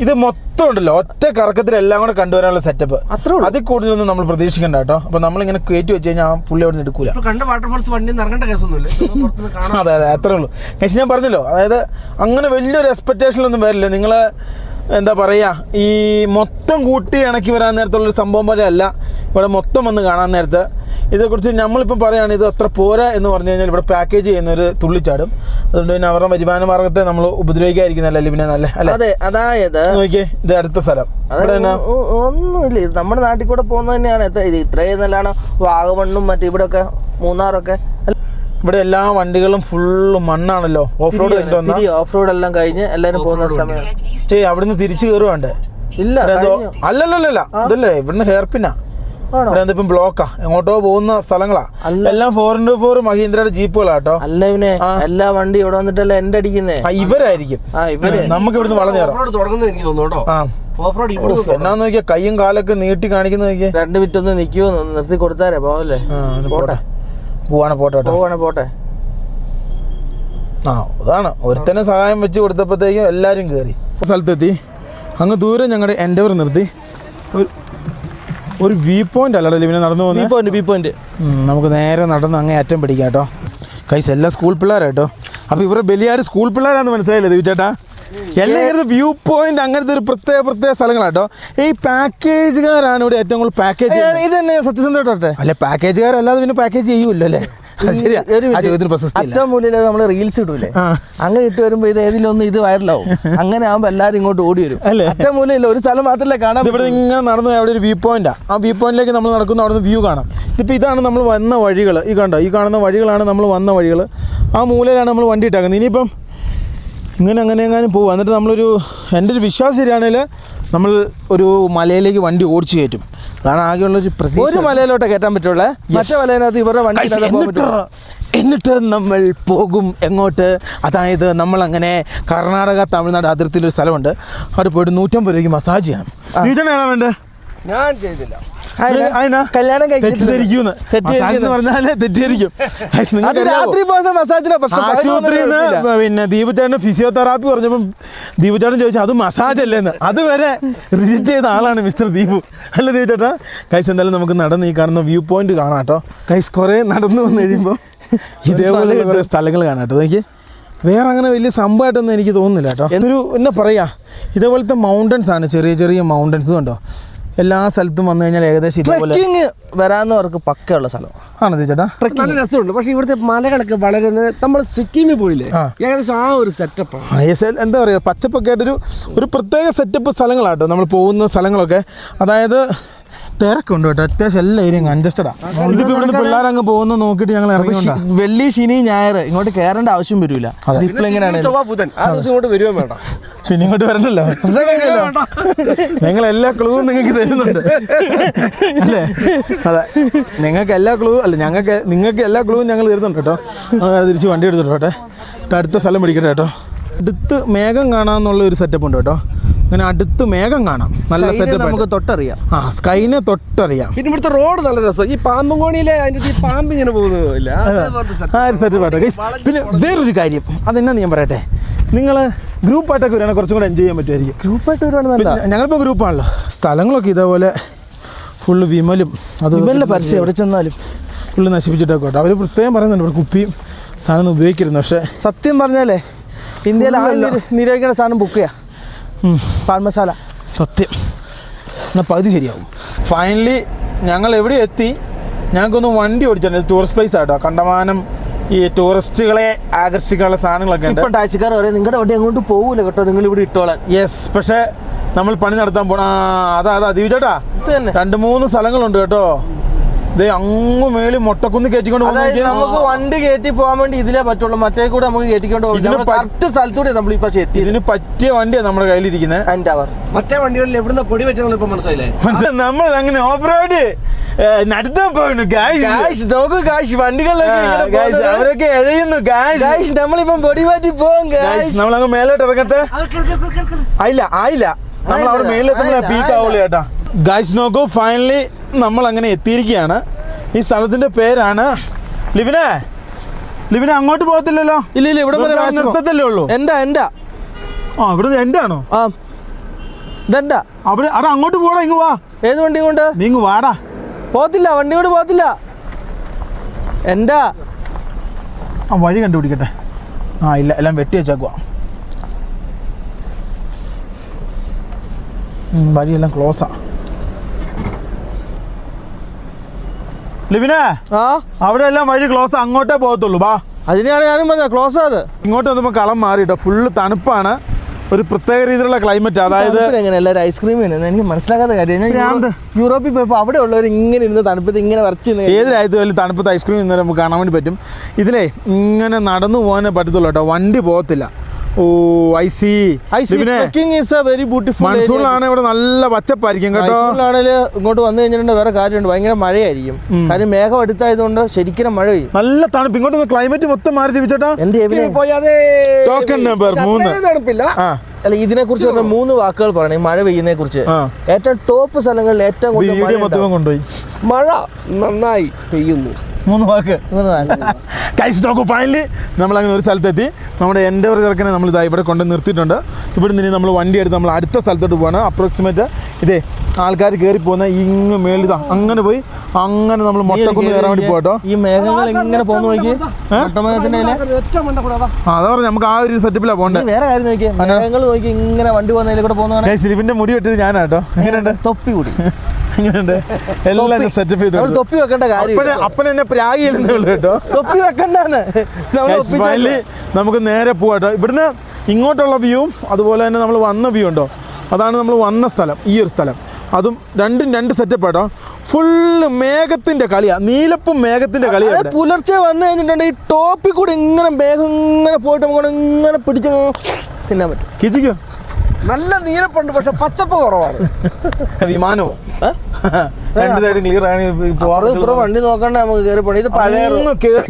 ഇത്. മൊത്തം ഉണ്ടല്ലോ ഒറ്റ കറക്കത്തിൽ എല്ലാം കൂടെ കണ്ടുവരാനുള്ള സെറ്റപ്പ്. അതിൽ കൂടുതലൊന്നും നമ്മൾ പ്രതീക്ഷിക്കണ്ട കേട്ടോ. അപ്പൊ നമ്മളിങ്ങനെ കയറ്റി വെച്ച് കഴിഞ്ഞാൽ പുള്ളി അവിടെ നിന്ന് എടുക്കൂല. അതെ അതെ, അത്രേ ഉള്ളൂ. പക്ഷെ ഞാൻ പറഞ്ഞല്ലോ, അതായത് അങ്ങനെ വലിയൊരു എക്സ്പെക്ടേഷനൊന്നും വരില്ല. നിങ്ങള് എന്താ പറയുക, ഈ മൊത്തം കൂട്ടി ഇണക്കി വരാൻ നേരത്തുള്ളൊരു സംഭവം പോലെ അല്ല ഇവിടെ മൊത്തം വന്ന് കാണാൻ നേരത്ത്. ഇതേക്കുറിച്ച് നമ്മളിപ്പോൾ പറയുകയാണ് ഇത് അത്ര പോരാ എന്ന് പറഞ്ഞു കഴിഞ്ഞാൽ ഇവിടെ പാക്കേജ് ചെയ്യുന്നൊരു തുള്ളിച്ചാടും. അതുകൊണ്ട് പിന്നെ അവരുടെ വരുമാന മാർഗത്തെ നമ്മൾ ഉപദ്രവിക്കാതിരിക്കുന്നതല്ലേ പിന്നെ നല്ല അല്ലേ? അതെ, അതായത് നോക്കിയേ, ഇത് അടുത്ത സ്ഥലം. ഒന്നുമില്ല, ഇത് നമ്മുടെ നാട്ടിൽ കൂടെ പോകുന്നത് തന്നെയാണ്. ഇത് ഇത്രയും നല്ലതാണ് വാഗമണ്ണും മറ്റേ ഇവിടെ ഒക്കെ മൂന്നാറൊക്കെ. ഇവിടെ എല്ലാ വണ്ടികളും ഫുള്ള് മണ്ണാണല്ലോ. ഓഫ് റോഡ് എല്ലാം കഴിഞ്ഞ് എല്ലാരും പോകുന്ന സമയം അവിടുന്ന് തിരിച്ചു കയറുവാണ്ടേ? ഇല്ല, അല്ലല്ലല്ല, ഇതല്ലേ ഇവിടുന്ന് ഹെയർപിന്നാ. ഇവിടെ ഇപ്പം ബ്ലോക്കാ, എങ്ങോട്ടോ പോകുന്ന സ്ഥലങ്ങളാ. എല്ലാം 4x4 മഹീന്ദ്രയുടെ ജീപ്പുകളാട്ടോ. അല്ല ഇവനെ എല്ലാ വണ്ടി ഇവിടെ വന്നിട്ടല്ല എന്റെ അടിക്കുന്നേ. ഇവരായിരിക്കും. നമുക്ക് ഇവിടുന്ന് വളഞ്ഞു കയറാം. എന്നാന്ന് നോക്കിയാ കയ്യും കാലൊക്കെ നീട്ടി കാണിക്കുന്ന നോക്കിയാ. 2 മിനിറ്റ് ഒന്ന് നിൽക്കുമോ, നിർത്തി കൊടുത്താലേ പോവല്ലേ. പോട്ടെ. അതാണ് ഒരുത്തന്നെ സഹായം വെച്ച് കൊടുത്തപ്പോഴത്തേക്കും എല്ലാരും കയറി. സ്ഥലത്തെത്തി. അങ്ങ് ദൂരെ ഞങ്ങളുടെ എൻഡവർ നിർത്തി. ഒരു വ്യൂ പോയിന്റ് അല്ലടോ ഇവനെ നടന്നു പോകുന്നത്. വ്യൂ പോയിന്റ് നമുക്ക് നേരെ നടന്ന് അങ്ങേ അറ്റം പിടിക്കാം കേട്ടോ. കൈസ് എല്ലാം സ്കൂൾ പിള്ളേരാട്ടോ. അപ്പോൾ ഇവരുടെ ബലിയാർ സ്കൂൾ പിള്ളേരാന്ന് മനസ്സിലായില്ലേ ദിവചേട്ടാ? എല്ലാം വ്യൂ പോയിന്റ് അങ്ങനത്തെ ഒരു പ്രത്യേക സ്ഥലങ്ങളാട്ടോ. ഈ പാക്കേജുകാരാണ് ഇവിടെ ഏറ്റവും കൂടുതൽ പാക്കേജ്. ഇത് തന്നെ സത്യസന്ധമായിട്ടോട്ടെ. അല്ലെ പാക്കേജുകാരല്ലാതെ പിന്നെ പാക്കേജ് ചെയ്യൂല്ലോ അല്ലേ? ശരിയാ. ഏറ്റവും മൂല്യം നമ്മൾ റീൽസ് ഇടൂലേ, അങ്ങനെ ഇട്ട് വരുമ്പോ ഇത് ഏതിലൊന്നും ഇത് വൈറലാവും. അങ്ങനെ ആകുമ്പോ എല്ലാരും ഇങ്ങോട്ട് ഓടി വരും. ഏറ്റവും മൂല്യം ഒരു സ്ഥലം മാത്രമല്ലേ കാണാം. ഇവിടെ ഇങ്ങനെ നടന്നു അവിടെ ഒരു വ്യൂ പോയിന്റാ. ആ വ്യൂ പോയിന്റിലേക്ക് നമ്മൾ നടക്കുന്ന അവിടെ നിന്ന് വ്യൂ കാണാം. ഇതിപ്പോൾ ഇതാണ് നമ്മൾ വന്ന വഴികൾ. ഈ കണ്ടോ, ഈ കാണുന്ന വഴികളാണ് നമ്മൾ വന്ന വഴികൾ. ആ മൂലയിലാണ് നമ്മൾ വണ്ടി ഇട്ടാക്കുന്നത്. ഇനിയിപ്പം ഇങ്ങനെ അങ്ങനെ എങ്ങാനും പോകും. എന്നിട്ട് നമ്മളൊരു, എൻ്റെ ഒരു വിശ്വാസം ശരിയാണെങ്കിൽ നമ്മൾ ഒരു മലയിലേക്ക് വണ്ടി ഓടിച്ചു കയറ്റും. അതാണ് ആകെയുള്ളൊരു പ്രതീക്ഷ. ഒരു മലയിലോട്ട് കയറ്റാൻ പറ്റുള്ളൂ, മറ്റേ മലയിനകത്ത് ഇവരുടെ വണ്ടി. എന്നിട്ട് നമ്മൾ പോകും എങ്ങോട്ട്? അതായത് നമ്മളങ്ങനെ കർണാടക തമിഴ്നാട് അതിർത്തിയിലൊരു സ്ഥലമുണ്ട്. അവിടെ പോയിട്ട് 150 രൂപയ്ക്ക് മസാജ് ചെയ്യണം. വീട്ടിൽ ഏതാ വേണ്ടേ? ഞാൻ ചെയ്തില്ല. കല്യാണം തെറ്റിദ്ധരിക്കും. പിന്നെ ദീപുചേട്ടന് ഫിസിയോതെറാപ്പി പറഞ്ഞപ്പം ദീപുചേട്ടൻ ചോദിച്ചു അത് മസാജ് അല്ലേന്ന്. അതുവരെ റിജക്റ്റ് ചെയ്ത ആളാണ് മിസ്റ്റർ ദീപു. അല്ല ദീപുചേട്ടാ? കൈസ് എന്തായാലും നമുക്ക് നടന്ന് ഈ കാണുന്ന വ്യൂ പോയിന്റ് കാണാം കേട്ടോ. കൈസ് കുറേ നടന്നു വന്നു കഴിയുമ്പോൾ ഇതേപോലെ കുറേ സ്ഥലങ്ങൾ കാണാം കേട്ടോ. എനിക്ക് വേറെ അങ്ങനെ വലിയ സംഭവമായിട്ടൊന്നും എനിക്ക് തോന്നുന്നില്ല കേട്ടോ. എന്നൊരു എന്നാ പറയാ, ഇതേപോലത്തെ മൗണ്ടൻസ് ആണ്, ചെറിയ ചെറിയ മൗണ്ടൻസ് കണ്ടോ. എല്ലാ സ്ഥലത്തും വന്നു കഴിഞ്ഞാൽ ഏകദേശം ഇതുപോലെ വരാവുന്നവർക്ക് പക്കയുള്ള സ്ഥലം ആണ് ചേട്ടാ. നല്ല രസമുണ്ട്. പക്ഷെ ഇവിടുത്തെ മലകളൊക്കെ വളരെ, നമ്മൾ സിക്കിമിൽ പോയില്ലേ, ഏകദേശം ആ ഒരു സെറ്റപ്പാണ്. എന്താ പറയുക, പച്ചപ്പൊക്കെ ആയിട്ടൊരു പ്രത്യേക സെറ്റപ്പ് സ്ഥലങ്ങളാട്ടോ നമ്മൾ പോകുന്ന സ്ഥലങ്ങളൊക്കെ. അതായത് തിരക്കുണ്ട് കേട്ടോ, അത്യാവശ്യം എല്ലാ ഏരിയയും കൺജസ്റ്റഡാ. ഇതിപ്പോ ഇവിടെ പിള്ളേരങ്ങ് പോകുന്ന നോക്കിയിട്ട് ഞങ്ങൾ ഇറങ്ങിയോണ്ടാ. വെള്ളി ശനി ഞായർ ഇങ്ങോട്ട് കയറേണ്ട ആവശ്യം വരില്ല. പിന്നെ ഇങ്ങോട്ട് വരണ്ടല്ലോ, ഞങ്ങൾ എല്ലാ ക്ലൂവും നിങ്ങൾക്ക് തരുന്നുണ്ട് അല്ലേ? അതെ, നിങ്ങൾക്ക് എല്ലാ ക്ലൂ അല്ല, നിങ്ങൾക്ക് എല്ലാ ക്ലൂവും ഞങ്ങൾ തരുന്നുണ്ട് കേട്ടോ. തിരിച്ച് വണ്ടി എടുത്തിട്ടോട്ടെ, അടുത്ത സ്ഥലം പിടിക്കട്ടെ കേട്ടോ. അടുത്ത് മേഘം കാണാമെന്നുള്ള ഒരു സെറ്റപ്പ് ഉണ്ട് കേട്ടോ. അങ്ങനെ അടുത്ത് മേഘം കാണാം, നല്ല സെറ്റപ്പ്, നമുക്ക് തൊട്ടറിയാം. സ്കൈനെ തൊട്ടറിയാം. പിന്നെ ഇവിടുത്തെ റോഡ് നല്ല രസം. ഈ പാമ്പുംകോണിയിലെ അതിന്റെ പാമ്പ് ഇങ്ങനെ പോകുന്നില്ല. പിന്നെ വേറൊരു കാര്യം, അതെന്നാ ഞാൻ പറയട്ടെ, നിങ്ങൾ ഗ്രൂപ്പായിട്ടൊക്കെ വരികയാണെങ്കിൽ കുറച്ചും കൂടെ എൻജോയ് ചെയ്യാൻ പറ്റുമായിരിക്കും. ഗ്രൂപ്പായിട്ട് വരുവാണെങ്കിൽ ഞങ്ങളിപ്പോൾ ഗ്രൂപ്പാണല്ലോ. സ്ഥലങ്ങളൊക്കെ ഇതേപോലെ ഫുള്ള് വിമലും അത് വിമലിൻ്റെ പരസ്യം എവിടെ ചെന്നാലും ഫുള്ള് നശിപ്പിച്ചിട്ടൊക്കെ കേട്ടോ. അവർ പ്രത്യേകം പറയുന്നുണ്ട് ഇവിടെ കുപ്പിയും സാധനം ഉപയോഗിക്കരുന്നു. പക്ഷേ സത്യം പറഞ്ഞാലേ ഇന്ത്യയിൽ നിരോധിക്കുന്ന സാധനം ബുക്ക് ചെയ്യാം, പാൽ മസാല. സത്യം, എന്നാൽ പകുതി ശരിയാവും. ഫൈനലി ഞങ്ങൾ എവിടെ എത്തി? ഞങ്ങൾക്കൊന്ന് വണ്ടി ഓടിച്ചാൽ ടൂറിസ്റ്റ് പ്ലേസ് ആട്ടോ. കണ്ടമാനം ഈ ടൂറിസ്റ്റുകളെ ആകർഷിക്കാനുള്ള സാധനങ്ങളൊക്കെ ഉണ്ട്. ഇപ്പം ടാക്സിക്കാർ പറയും നിങ്ങളുടെ വണ്ടി അങ്ങോട്ട് പോകൂല കേട്ടോ, നിങ്ങൾ ഇവിടെ ഇട്ടോളാൻ. യെസ്, പക്ഷേ നമ്മൾ പണി നടത്താൻ പോണ അതാ ദീപുചേട്ടാ, 2-3 സ്ഥലങ്ങളുണ്ട് കേട്ടോ. ഇത് അങ്ങ് മേളി മൊട്ടക്കുന്ന് കയറ്റിക്കൊണ്ട് പോകുന്നത്. നമുക്ക് വണ്ടി കയറ്റി പോകാൻ വേണ്ടി ഇതിലേ പറ്റുള്ളൂ, മറ്റേ കൂടെ നമുക്ക് കയറ്റിക്കൊണ്ട് പോകും. കറക്റ്റ് സ്ഥലത്തൂടെ നമ്മൾ ഇപ്പൊ എത്തി. ഇതിന് പറ്റിയ വണ്ടിയാണ് നമ്മുടെ കയ്യിലിരിക്കുന്നത്. മറ്റേ വണ്ടികളിൽ എവിടുന്ന പൊടി പറ്റുന്ന ഇപ്പൊ മനസ്സിലായില്ലേ? നമ്മൾ അങ്ങനെ ഓഫ് റോഡ് നടത്താൻ പോകുന്നു. അവരൊക്കെ എഴയുന്നു. നമ്മളിപ്പം പൊടി മാറ്റി പോകും. നമ്മളങ്ങ് മേലോട്ട് ഇറങ്ങട്ടെ. ആയില്ല നമ്മൾ അവിടെ മേലെത്തുമ്പോൾ പീക്ക് ആവുള്ളൂ ചേട്ടാ. ഗൈസ് നോക്കൂ, ഫൈനലി നമ്മൾ അങ്ങനെ എത്തിയിരിക്കുകയാണ്. ഈ സ്ഥലത്തിന്റെ പേരാണ് ലിവിനെ ലിവിനെ അങ്ങോട്ട് പോകത്തില്ലല്ലോ. ഇല്ല ഇവിടെ നിർത്തത്തല്ലേ ഉള്ളൂ. എന്റെ ആ ഇവിടെ എന്റെ ആണോ? ആ ഇതെന്താ അവിടെ അവിടെ അങ്ങോട്ട് പോടാ. ഇങ്ങ് വാ. ഏത് വണ്ടി കൊണ്ട്? നീ ഇങ്ങ് വാടാ. പോകത്തില്ല, വണ്ടി കൊണ്ട് പോകത്തില്ല. എന്റെ ആ വഴി കണ്ടുപിടിക്കട്ടെ. ആ ഇല്ല, എല്ലാം വെട്ടി വെച്ചേക്കുവാ. വഴിയെല്ലാം ക്ലോസാ. ലിവിനെ അവിടെ എല്ലാം വഴി ക്ലോസ്, അങ്ങോട്ടേ പോകത്തുള്ളൂ. വാ. അതിനെയാണ് ഞാനും പറഞ്ഞത് ക്ലോസ് ആത്. ഇങ്ങോട്ട് വന്നപ്പോൾ കളം മാറിട്ടോ. ഫുള്ള് തണുപ്പാണ്, ഒരു പ്രത്യേക രീതിയിലുള്ള ക്ലൈമറ്റ്. അതായത് എങ്ങനെ എല്ലാവരും ഐസ്ക്രീം എനിക്ക് മനസ്സിലാക്കാത്ത കാര്യം, യൂറോപ്പിൽ പോയപ്പോൾ അവിടെ ഉള്ളവർ ഇങ്ങനെ ഇരുന്ന് തണുപ്പത്ത് ഇങ്ങനെ വരച്ച് ഏത് രാജ്യത്തും തണുപ്പത്ത് ഐസ്ക്രീം ഇന്നലെ നമുക്ക് കാണാൻ വേണ്ടി പറ്റും. ഇതിലേ ഇങ്ങനെ നടന്നു പോകാനേ പറ്റത്തുള്ളൂ കേട്ടോ, വണ്ടി പോകത്തില്ല. ഓ ഐ സി. മൺസൂണിലാണ് ഇവിടെ നല്ല പച്ചപ്പായിരിക്കും കേട്ടോ. മൺസൂണിലാണെങ്കിൽ ഇങ്ങോട്ട് വന്നു കഴിഞ്ഞിട്ടുണ്ട് വേറെ കാര്യമുണ്ട്, ഭയങ്കര മഴയായിരിക്കും. കാര്യം മേഘം അടുത്തായതുകൊണ്ട് ശരിക്കും മഴ പെയ്യും, നല്ല തണുപ്പ്. ഇങ്ങോട്ട് ക്ലൈമറ്റ് മൊത്തം മാറി തിരിച്ചോട്ടോ. Token number 3. അല്ല ഇതിനെ കുറിച്ച് പറഞ്ഞ 3 വാക്കുകൾ പറയണേ മഴ പെയ്യുന്നതിനെ കുറിച്ച്. ഏറ്റവും ടോപ്പ് സ്ഥലങ്ങളിൽ ഏറ്റവും മൊത്തം കൊണ്ടുപോയി. മഴ നന്നായി പെയ്യുന്നു. 3 വാക്ക്. ഫൈനലി നമ്മളങ്ങനെ ഒരു സ്ഥലത്തെത്തി. നമ്മുടെ എൻ്റെ ഒരു ചെറുക്കനെ നമ്മൾ ഇതാ ഇവിടെ കൊണ്ട് നിർത്തിയിട്ടുണ്ട്. ഇവിടെ നിന്ന് നമ്മൾ വണ്ടി എടുത്ത് നമ്മൾ അടുത്ത സ്ഥലത്തോട്ട് പോവാണ്. അപ്രോക്സിമേറ്റ് ഇതേ ആൾക്കാർ കയറി പോകുന്ന ഇങ്ങ് മേളിതാ അങ്ങനെ പോയി അങ്ങനെ നമ്മൾ മൊട്ടക്കുന്ന് കയറാൻ വേണ്ടി പോട്ടോ. ഈ മേഘങ്ങൾ എങ്ങനെ പോകുന്നു നോക്കി. അതാ പറഞ്ഞു നമുക്ക് ആ ഒരു സെറ്റപ്പിലാണ് പോകേണ്ടത്. വേറെ കാര്യം നോക്കിയാൽ മേഘങ്ങൾ നോക്കി ഇങ്ങനെ വണ്ടി പോകുന്നതിൽ കൂടെ പോകുന്നതാണ്. സിലിപ്പിന്റെ മുടി വെട്ടിയത് ഞാനാട്ടോ. എങ്ങനെയുണ്ട്? തൊപ്പി കൂടി എങ്ങനെയുണ്ട്? എല്ലാം സെറ്റപ്പ് ചെയ്തു. തൊപ്പി വെക്കേണ്ട കാര്യം അപ്പൻ എന്നെ പ്രാഗിയില്ലെന്നേ ഉള്ളൂ കേട്ടോ. തൊപ്പി വെക്കണ്ടെന്ന്. നമുക്ക് നേരെ പോവാട്ടോ. ഇവിടുന്ന് ഇങ്ങോട്ടുള്ള വ്യൂവും അതുപോലെ തന്നെ നമ്മൾ വന്ന വ്യൂ ഉണ്ടോ, അതാണ് നമ്മൾ വന്ന സ്ഥലം. ഈ ഒരു സ്ഥലം അതും രണ്ടും 2 സെറ്റപ്പ് ആട്ടോ. ഫുള്ള് മേഘത്തിന്റെ കളിയാ, നീലപ്പും മേഘത്തിന്റെ കളിയാ. പുലർച്ചെ വന്നു കഴിഞ്ഞിട്ടുണ്ട് ഈ ടോപ്പിൽ കൂടെ ഇങ്ങനെ മേഘം ഇങ്ങനെ പോയിട്ട് നമുക്ക് ഇങ്ങനെ പിടിച്ച് തിന്നാൻ പറ്റും. കിച്ചിക്കോ നല്ല നീലപ്പുണ്ട്, പക്ഷെ പച്ചപ്പ് കുറവാണ്. വിമാനവും 2 സൈഡും ക്ലിയർ ആണ്. വണ്ടി നോക്കണ്ട, നമുക്ക് കയറി പോകണം. ഇത് പഴയ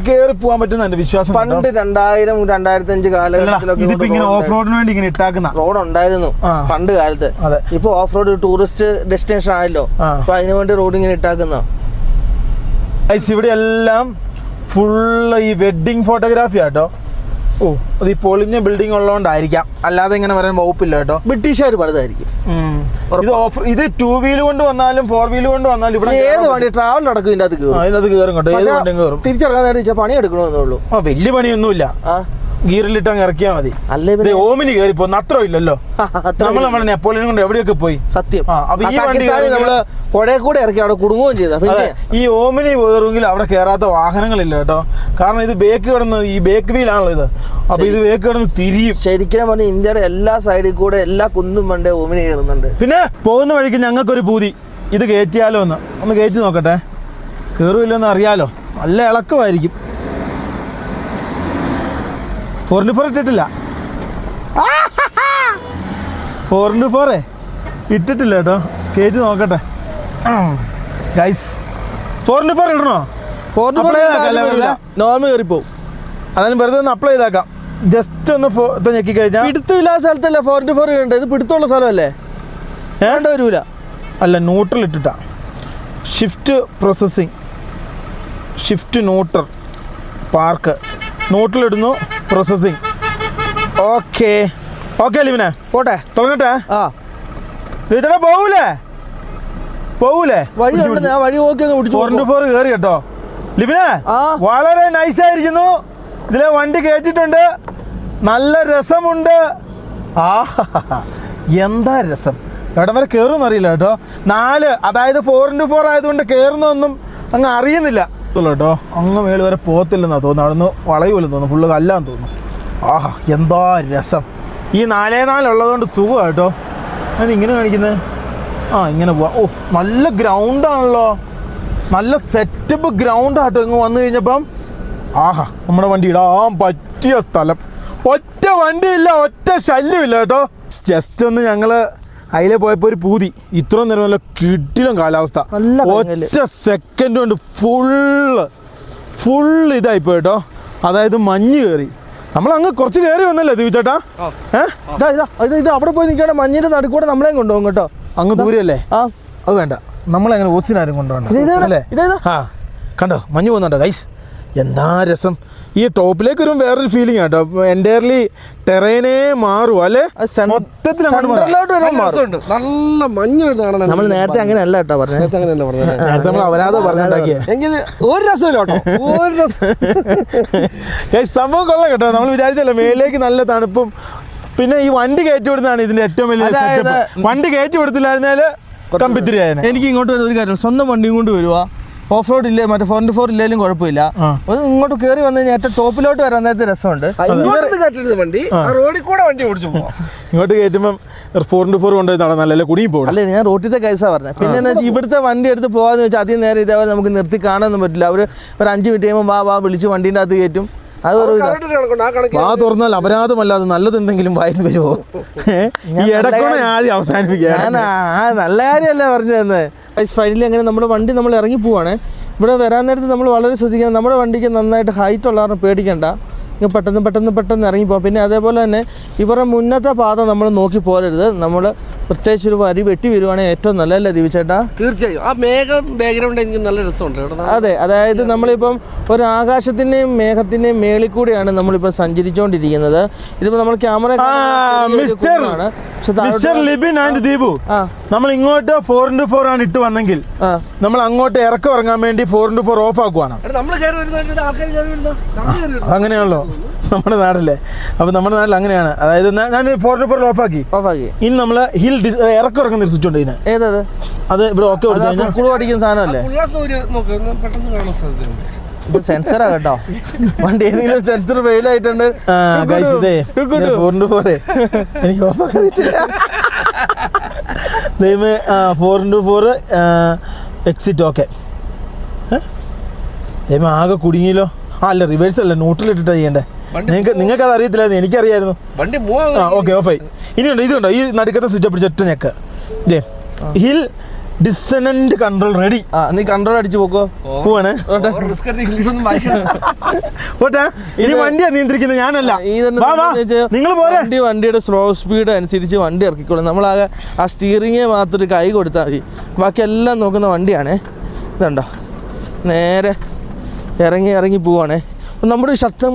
കയറി പോകാൻ പറ്റുന്ന എന്റെ വിശ്വാസം. പണ്ട് 2000, 2005 കാലഘട്ടത്തിലൊക്കെ ഓഫ് റോഡിന് വേണ്ടി ഇങ്ങനെ ഇട്ടാക്കുന്ന റോഡ് ഉണ്ടായിരുന്നു പണ്ട് കാലത്ത്. ഇപ്പൊ ഓഫ് റോഡ് ടൂറിസ്റ്റ് ഡെസ്റ്റിനേഷൻ ആയല്ലോ, അപ്പൊ അതിനു വേണ്ടി റോഡ് ഇങ്ങനെ ഇട്ടാക്കുന്ന. ഇവിടെ എല്ലാം ഫുള്ള് ഈ വെഡിങ് ഫോട്ടോഗ്രാഫി ആട്ടോ. ഓ അത് ഈ പൊളിഞ്ഞ ബിൽഡിംഗ് ഉള്ളതുകൊണ്ടായിരിക്കാം, അല്ലാതെ ഇങ്ങനെ പറയാൻ വകുപ്പില്ല കേട്ടോ. ബ്രിട്ടീഷുകാർ പണിതായിരിക്കും. ഇത് 2 വീല് കൊണ്ട് വന്നാലും 4 വീല് കൊണ്ട് വന്നാലും ഇവിടെ ഏത് വണ്ടി ട്രാവൽ നടക്കും ഇതിന്റെ അതിനകത്ത് കയറും കേട്ടോ. ഏത് വണ്ടിയും കയറും. തിരിച്ചിറങ്ങാൻ നേരം പണി എടുക്കണമെന്നേ ഉള്ളൂ. വലിയ പണിയൊന്നുമില്ല, ഗീറിലിട്ടങ്ങ് ഇറക്കിയാൽ മതി. അല്ലേ ഓമിനി കയറി പോകുന്ന അത്ര ഇല്ലല്ലോ. നമ്മൾ നമ്മുടെ നെപ്പോളിയൻ കൊണ്ട് എവിടെയൊക്കെ പോയി. സത്യം. നമ്മള് പുഴയെ കൂടെ ഇറക്കി അവിടെ കുടുങ്ങുകയും ചെയ്ത. പിന്നെ ഈ ഓമിനി കയറുമെങ്കിൽ അവിടെ കയറാത്ത വാഹനങ്ങളില്ല കേട്ടോ. കാരണം ഇത് ബേക്ക് കിടന്ന് ഈ ബേക്ക് വീലാണല്ലോ ഇത്. അപ്പൊ ഇത് ബേക്ക് കിടന്ന് തിരിയും. ശരിക്കും പറഞ്ഞ ഇന്ത്യയുടെ എല്ലാ സൈഡിൽ കൂടെ എല്ലാ കുന്നും മണ്ടേ ഓമിനി കയറുന്നുണ്ട്. പിന്നെ പോകുന്ന വഴിക്ക് ഞങ്ങൾക്കൊരു പൂതി, ഇത് കയറ്റിയാലോ ഒന്ന് കയറ്റി നോക്കട്ടെ. കയറുമില്ലെന്ന് അറിയാലോ, നല്ല ഇളക്കമായിരിക്കും. 4x4 ഇട്ടിട്ടില്ല. 4x4 ഇട്ടിട്ടില്ല കേട്ടോ. കയറ്റി നോക്കട്ടെ ഗൈസ്. 4x4 ഇടണോ? നോർമൽ കയറിപ്പോവും. അതായത് വെറുതെ ഒന്ന് അപ്ലൈ ചെയ്തേക്കാം. ജസ്റ്റ് ഒന്ന് ഞെക്കി കഴിഞ്ഞാൽ പിടുത്തമില്ലാത്ത സ്ഥലത്തല്ലേ 4x4 ഇടേണ്ടത്. ഇത് പിടുത്തമുള്ള സ്ഥലമല്ലേ, വേണ്ട വരൂല. അല്ല ന്യൂട്രൽ ഇട്ടിട്ടാ. Shift processing, shift neutral, park, neutral ഇടുന്നു, പ്രോസസ്സിങ്. ഓക്കെ ലിവിനെ പോട്ടെ, തുടങ്ങട്ടെ. പോവൂലേ വഴി വഴി നോക്കി 4x4 കയറി കേട്ടോ. ലിവിനെ വളരെ നൈസായിരിക്കുന്നു. ഇതിലെ വണ്ടി കയറ്റിട്ടുണ്ട്, നല്ല രസമുണ്ട്. എന്താ രസം. എവിടെ വരെ കയറുമെന്ന് അറിയില്ല കേട്ടോ. 4 അതായത് 4x4 ആയതുകൊണ്ട് കയറുന്നതൊന്നും അങ്ങ് അറിയുന്നില്ല കേട്ടോ. അങ്ങ് മേളിൽ വരെ പോകത്തില്ലെന്നാ തോന്നുന്നു. അവിടെ നിന്ന് വളയുമല്ലെന്ന് തോന്നുന്നു, ഫുള്ള് കല്ലാന്ന് തോന്നുന്നു. എന്താ രസം. ഈ 4x4 ഉള്ളതുകൊണ്ട് സുഖമാണ് കേട്ടോ. ഇങ്ങനെ കാണിക്കുന്നത് ഇങ്ങനെ പോവാം. നല്ല ഗ്രൗണ്ടാണല്ലോ, നല്ല സെറ്റപ്പ് ഗ്രൗണ്ടാട്ടോ. ഇങ്ങ് വന്നു കഴിഞ്ഞപ്പം നമ്മുടെ വണ്ടി ഇടാൻ പറ്റിയ സ്ഥലം. ഒറ്റ വണ്ടിയില്ല, ഒറ്റ ശല്യമില്ല കേട്ടോ. ജസ്റ്റ് ഒന്ന് ഞങ്ങൾ അതിലെ പോയപ്പോൾ ഒരു പൂതി. ഇത്രയും നേരം നല്ല കിടിലം കാലാവസ്ഥ. ഒറ്റ സെക്കൻഡ് കൊണ്ട് ഫുള്ള് ഇതായിപ്പോ കേട്ടോ. അതായത് മഞ്ഞ് കയറി. നമ്മളങ്ങ് കുറച്ച് കയറി വന്നല്ലേ ദിവചേട്ടാ. ഇത് അവിടെ പോയി നിൽക്കണ മഞ്ഞിന്റെ നടുക്കൂടെ നമ്മളെയും കൊണ്ടുപോകും കേട്ടോ. അങ്ങ് ദൂരെയല്ലേ? അത് വേണ്ട, നമ്മളെങ്ങനെ ഓസിനാരും കൊണ്ടുപോകണ്ട അല്ലേ. കണ്ടോ മഞ്ഞ് പോകുന്നുണ്ടോ ഗൈസ്? എന്താ രസം. ഈ ടോപ്പിലേക്ക് വരുമ്പോൾ വേറൊരു ഫീലിംഗ് ആട്ടോ. എൻ്റയർലി ടെറൈനേ മാറും അല്ലേ, മൊത്തത്തിൽ നല്ല മഞ്ഞ് നമ്മൾ നേരത്തെ അങ്ങനെ അല്ല കേട്ടോ പറഞ്ഞത്. നേരത്തെ നമ്മൾ അവരാതെ പറഞ്ഞുണ്ടാക്കിയ ഒരു രസമില്ല കേട്ടോ. സംഭവം കൊള്ളാം കേട്ടോ. നമ്മൾ വിചാരിച്ചല്ലോ മേലേക്ക് നല്ല തണുപ്പും. പിന്നെ ഈ വണ്ടി കയറ്റി വിടുന്നതാണ് ഇതിന്റെ ഏറ്റവും വലിയ setup. വണ്ടി കയറ്റി കൊടുത്തില്ലായിരുന്നാല് കമ്പിത്തിരിയായ. എനിക്ക് ഇങ്ങോട്ട് വരുന്ന ഒരു കാര്യം, സ്വന്തം വണ്ടിയും കൊണ്ട് വരുവാ, ഓഫ് റോഡ് ഇല്ലേ, മറ്റേ 4x4 ഇല്ലെങ്കിലും കുഴപ്പമില്ല. ഇങ്ങോട്ട് കയറി വന്നു കഴിഞ്ഞാൽ ഏറ്റവും ടോപ്പിലോട്ട് വരാൻ നേരത്തെ രസമുണ്ട്. വണ്ടി റോഡിൽ കൂടെ വണ്ടി ഓടിച്ചു പോവാം. ഇങ്ങോട്ട് കയറ്റുമ്പോൾ 4x4 കൊണ്ടുപോയി നല്ല കുടുങ്ങി പോകും. അല്ലേ, ഞാൻ റോട്ടിലത്തെ കേസാ പറഞ്ഞത്. പിന്നെ എന്താ വെച്ചാൽ ഇവിടുത്തെ വണ്ടി എടുത്ത് പോകാന്ന് വെച്ചാൽ അധികം നേരം ഇതേപോലെ നമുക്ക് നിർത്തി കാണാനൊന്നും പറ്റില്ല. അവർ ഒരു 5 മിനിറ്റ് കഴിയുമ്പോൾ വാ വിളിച്ച് വണ്ടീൻ്റെ അകത്ത് കയറ്റും. അത് വാ തുറന്നാൽ അപരാധമല്ലാതെ നല്ലത് എന്തെങ്കിലും വായിന്ന് വരുമോ? ഈ ഇടക്കൊണ ആദ്യം അവസാനിപ്പിക്കുക. ഞാൻ നല്ല കാര്യമല്ല പറഞ്ഞു തന്നെ. ഫൈനലി അങ്ങനെ നമ്മുടെ വണ്ടി നമ്മൾ ഇറങ്ങി പോവാണ്. ഇവിടെ വരാൻ നേരത്ത് നമ്മൾ വളരെ ശ്രദ്ധിക്കണം. നമ്മുടെ വണ്ടിക്ക് നന്നായിട്ട് ഹൈറ്റ് ഉള്ള കാരണം പേടിക്കണ്ട, പെട്ടെന്ന് ഇറങ്ങിപ്പോകാം. പിന്നെ അതേപോലെ തന്നെ ഇവരുടെ മുന്നത്തെ പാത നമ്മൾ നോക്കി പോരരുത്. നമ്മൾ പ്രത്യേകിച്ച് ഒരു വരി വെട്ടി വരുവാണെങ്കിൽ ഏറ്റവും നല്ലതല്ലേ ദീപിച്ചേട്ടാ? തീർച്ചയായും. ആ ബാക്ക്ഗ്രൗണ്ട് എനിക്ക് നല്ല രസമുണ്ട്. അതെ, അതായത് നമ്മളിപ്പം ഒരു ആകാശത്തിൻ്റെയും മേഘത്തിൻ്റെയും മേളിൽ കൂടിയാണ് നമ്മളിപ്പോൾ സഞ്ചരിച്ചുകൊണ്ടിരിക്കുന്നത്. ഇതിപ്പോൾ നമ്മൾ ക്യാമറ നമ്മൾ ഇങ്ങോട്ട് 4x4 ആണ് ഇട്ട് വന്നെങ്കിൽ നമ്മൾ അങ്ങോട്ട് ഇറക്കം ഇറങ്ങാൻ വേണ്ടി 4x4 ഓഫ് ആക്കുവാണ്. അങ്ങനെയാണല്ലോ നമ്മുടെ നാട്ടിലെ. അപ്പൊ നമ്മുടെ നാട്ടിൽ അങ്ങനെയാണ്. അതായത് ഞാൻ 4x4 ഓഫാക്കി. ഇനി നമ്മള് ഹിൽ ഇറക്കം ഇറങ്ങുന്ന സ്വിച്ച് ഉണ്ട് ഇതിന്. ഏതത്? അത് ഇവിടെ ഓക്കെ അടിക്കുന്ന സാധനമല്ലേ? ഇത് സെൻസറാ കേട്ടോ. വണ്ടി ഏതെങ്കിലും സെൻസർ ഫെയിൽ ആയിട്ടുണ്ട്. എനിക്ക് ഓഫാക്കാൻ 4x4 എക്സിറ്റ് ഓക്കെ. ആകെ കുടുങ്ങിയല്ലോ. അല്ല റിവേഴ്സ് അല്ല, ന്യൂട്രൽ ചെയ്യണ്ടേ. നിങ്ങൾക്ക് അത് അറിയത്തില്ലായിരുന്നു, എനിക്കറിയായിരുന്നു. ഓക്കെ ഓഫായി. ഇനിയുണ്ടോ ഇതുണ്ടോ ഈ നടുക്കത്തെ സ്വിച്ച് പിടിച്ച് ഒറ്റ ഞെക്ക്. Hill descent control ready. നീ കൺട്രോൾ അടിച്ചു പോക്കോ. പോവാണ്. ഇനി വണ്ടിയാ നിയന്ത്രിക്കുന്നത്, ഞാനല്ല. നിങ്ങൾ വണ്ടിയുടെ സ്ലോ സ്പീഡ് അനുസരിച്ച് വണ്ടി ഇറക്കിക്കോളും. നമ്മളാകെ ആ സ്റ്റിയറിംഗ് മാത്രം കൈ കൊടുത്താൽ മതി, ബാക്കി എല്ലാം നോക്കുന്ന വണ്ടിയാണേ. ഇതുണ്ടോ, നേരെ ഇറങ്ങി പോവാണേ. നമ്മുടെ ശബ്ദം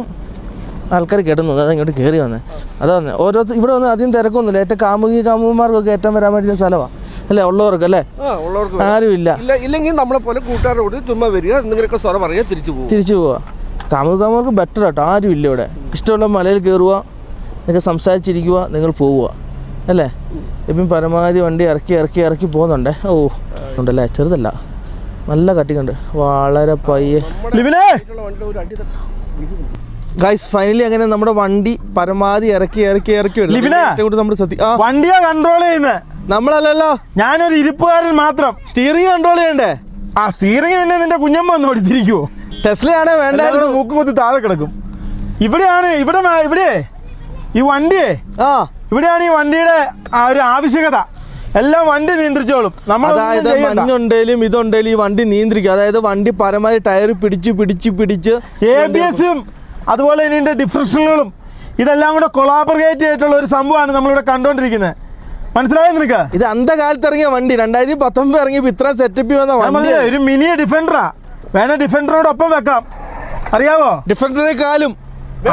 ആൾക്കാർ കേട്ടുന്നു. അതാ ഇങ്ങോട്ട് കയറി വന്നത്. അതാ പറഞ്ഞത്. ഓരോരുത്തർ ഇവിടെ വന്ന് അധികം തിരക്കൊന്നുമില്ല. ഏറ്റവും കാമുകന്മാർക്കൊക്കെ ഏറ്റവും വരാൻ പറ്റിയ സ്ഥലമാണ് അല്ലേ, ഉള്ളവർക്ക് അല്ലേ? ആരുമില്ല. ഇല്ലെങ്കിൽ നമ്മളെ പോലെ കൂട്ടുകാരോട് ചുമ്മാ വരിക, എന്തെങ്കിലുമൊക്കെ സ്വരം പറയുക, തിരിച്ചു പോവുക. കാമുകന്മാർക്ക് ബെറ്റർ കേട്ടോ. ആരുമില്ല ഇവിടെ. ഇഷ്ടമുള്ള മലയിൽ കയറുക, നിങ്ങൾ സംസാരിച്ചിരിക്കുക, നിങ്ങൾ പോവുക അല്ലേ. ഇപ്പം പരമാവധി വണ്ടി ഇറക്കി പോകുന്നുണ്ടേ. ഓ ഉണ്ടല്ലേ, ചെറുതല്ല, നല്ല കട്ടിക്കുണ്ട്, വളരെ പയ്യെ. ഗൈസ് ഫൈനലി അങ്ങനെ നമ്മുടെ വണ്ടി പരമാവധി ഇറക്കി വണ്ടിയാ കൺട്രോൾ ചെയ്യുന്നത്, നമ്മളല്ലല്ലോ. ഞാനൊരു ഇരിപ്പുകാരൻ മാത്രം. സ്റ്റിയറിംഗ് കൺട്രോൾ ചെയ്യണ്ടേ? ആ സ്റ്റിയറിംഗ് പിന്നെ നിന്റെ കുഞ്ഞമ്മ ഒന്ന് ഓടിച്ചിരിക്കുവോ? ടെസ്ലയാണേ വേണ്ടായിരുന്നു, മൂക്കും കുത്തി താഴെ കിടക്കും. ഇവിടെ ഈ വണ്ടിയെ ഇവിടെയാണ് ഈ വണ്ടിയുടെ ആ ഒരു ആവശ്യകത. എല്ലാം വണ്ടി നിയന്ത്രിച്ചോളും. അതായത് മഞ്ഞുണ്ടേലും ഇതുണ്ടേലും ഈ വണ്ടി നിയന്ത്രിക്കും. അതായത് വണ്ടി പരമാവധി ടയർ പിടിച്ച് ABS-ഉം അതുപോലെ ഇതിന്റെ ഡിഫറൻഷ്യലുകളും ഇതെല്ലാം കൂടെ കൊളാബറേറ്റ് ആയിട്ടുള്ള ഒരു സംഭവമാണ് നമ്മളിവിടെ കണ്ടോണ്ടിരിക്കുന്നത്. മനസ്സിലായോ നിനക്ക്? ഇത് അന്ധകാലത്ത് ഇറങ്ങിയ വണ്ടി, 2019 ഇറങ്ങിയപ്പോൾ ഇത്ര സെറ്റപ്പ് വന്ന വണ്ടി. ഒരു മിനി ഡിഫൻഡറാ. വേണേ ഡിഫൻഡറോടൊപ്പം വെക്കാം, അറിയാവോ? ഡിഫൻഡറേക്കാളും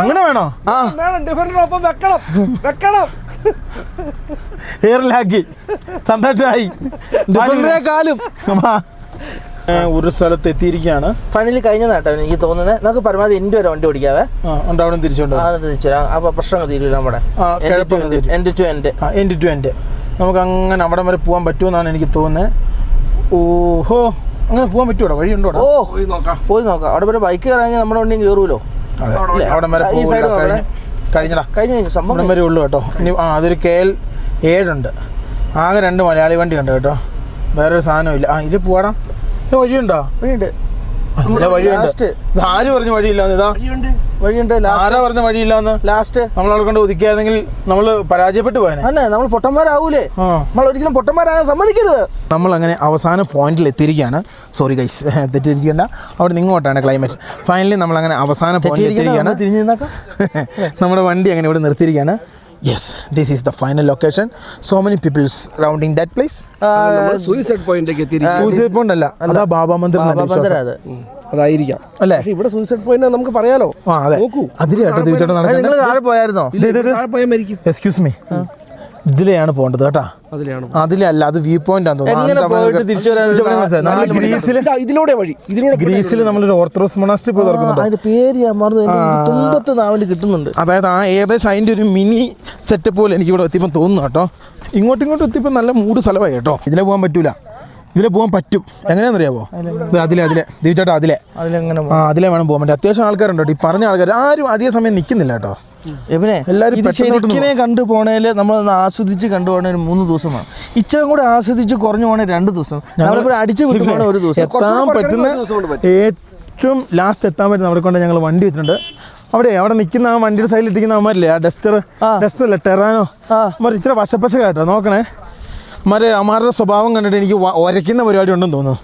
അങ്ങനെ വേണോ? ഡിഫൻഡറോടൊപ്പം വെക്കണം. എയറിലാക്കി സന്തോഷമായി. ഡിഫൻഡറേക്കാളും ഒരു സ്ഥലത്ത് എത്തിയിരിക്കുകയാണ്. ഫൈനലി കഴിഞ്ഞതാട്ടോ എനിക്ക് തോന്നുന്നത്. നമുക്ക് പരമാവധി എൻ്റെ വരെ വണ്ടി ഓടിക്കാവേ. അവിടെ തിരിച്ചുകൊണ്ട് തിരിച്ചുതരാം. അപ്പൊ പ്രശ്നം തീരുമില്ല നമ്മുടെ എൻഡ് ടു എൻഡ്. നമുക്ക് അങ്ങനെ അവിടെ വരെ പോകാൻ പറ്റുമെന്നാണ് എനിക്ക് തോന്നുന്നത്. ഓഹോ, അങ്ങനെ പോകാൻ പറ്റുമോ? വഴിയുണ്ടോ? ഓ പോയി നോക്കാം. അവിടെ വരെ ബൈക്ക് കയറാൻ നമ്മുടെ വണ്ടിയും കയറുമല്ലോ. ഈ സൈഡ് കഴിഞ്ഞ സംഭവം വരെ ഉള്ളു കേട്ടോ. ഇനി അതൊരു KL7 ഉണ്ട്. ആകെ 2 മലയാളി വണ്ടി ഉണ്ട് കേട്ടോ, വേറൊരു സാധനം ഇല്ല. ഇത് പോവാടാ. വഴിയുണ്ടോ? വഴിയുണ്ട്. ആര് പറഞ്ഞ വഴിയില്ലാന്ന്? ഇതാ വഴിയുണ്ട്. ആരാ പറഞ്ഞ വഴിയില്ലാന്ന്? ലാസ്റ്റ് നമ്മളവിടെ കൊണ്ട് ഒതുക്കിയാണെങ്കിൽ നമ്മൾ പരാജയപ്പെട്ടു പോയാനെ. അല്ലേ, നമ്മൾ പൊട്ടന്മാരാവൂലേ? നമ്മൾ ഒരിക്കലും പൊട്ടന്മാരാകാൻ സമ്മതിക്കരുത്. നമ്മൾ അങ്ങനെ അവസാന പോയിന്റിൽ എത്തിയിരിക്കുകയാണ്. സോറി ഗൈസ്, തെറ്റിയിരിക്കേണ്ട. അവിടെ നിങ്ങോട്ടാണ് ക്ലൈമറ്റ്. ഫൈനലി നമ്മൾ അങ്ങനെ അവസാന പോയിന്റിൽ എത്തിയിരിക്കുകയാണ്. നമ്മുടെ വണ്ടി അങ്ങനെ ഇവിടെ നിർത്തിയിരിക്കുകയാണ്. Yes, this is the final location. So many people's surrounding that place. Suicide point suicide point അല്ല, അതാ ബാബാ മന്ദിർ. അതായിരിക്കാം അല്ലേ? ഇവിടെ സൂയിസൈഡ് പോയിന്റ് നമുക്ക് പറയാലോ. നോക്കൂ, നിങ്ങൾ താഴെ പോയായിരുന്നോ? പോയാൽ മരിക്കും. എക്സ്ക്യൂസ് മീ, ഇതിലെയാണ് പോകേണ്ടത് കേട്ടാ. അതിലല്ല, അത് വ്യൂ പോയിന്റ് ആണെന്ന് ഇതിലൂടെ വഴി. ഗ്രീസിൽ നമ്മളൊരു ഓർത്തഡോക്സ് മൊണാസ്ട്രി പോയി കിട്ടുന്നുണ്ട്. അതായത് ആ ഏകദേശം അതിന്റെ ഒരു മിനി സെറ്റപ്പ് പോലെ എനിക്ക് ഇവിടെ എത്തിയപ്പോൾ തോന്നുന്നു കേട്ടോ. ഇങ്ങോട്ടും എത്തിയപ്പോൾ നല്ല മൂട് സ്ഥലമായി കേട്ടോ. ഇതിലെ പോകാൻ പറ്റൂല, ഇതിലെ പോകാൻ പറ്റും. എങ്ങനെയാണെന്നറിയാമോ? അതിലെ ദീപിച്ചേട്ടാ അതിലെ വേണം പോകാൻ പറ്റും. അത്യാവശ്യം ആൾക്കാരുണ്ട് കേട്ടോ. ഈ പറഞ്ഞ ആൾക്കാർ ആരും അധിക സമയം നിൽക്കുന്നില്ല കേട്ടോ. എല്ലാവരും ശരിക്കിനെ കണ്ടു പോണേല് നമ്മളൊന്ന് ആസ്വദിച്ച് കണ്ടുപോകണേ 3 ദിവസമാണ്. ഇച്ചിരി കൂടെ ആസ്വദിച്ച് കുറഞ്ഞു പോകണേ 2 ദിവസം. നമ്മളിപ്പോൾ അടിച്ചു വിട്ടു പോകണേ 1 ദിവസം. എത്താൻ പറ്റുന്ന ഏറ്റവും ലാസ്റ്റ് എത്താൻ പറ്റുന്ന അവിടെ കൊണ്ട് ഞങ്ങൾ വണ്ടി വെച്ചിട്ടുണ്ട്. അവിടെ നിൽക്കുന്ന ആ വണ്ടിയുടെ സൈഡിൽ ഇട്ടിരിക്കുന്ന അമ്മല്ലേ, ആ ഡസ്റ്റർ അല്ലേ, ടെറാനോ, ഇച്ചിരി വശപ്പശ കേട്ടോ. നോക്കണേ അമാരുടെ സ്വഭാവം കണ്ടിട്ട് എനിക്ക് ഉരയ്ക്കുന്ന പരിപാടി ഉണ്ടെന്ന് തോന്നുന്നു.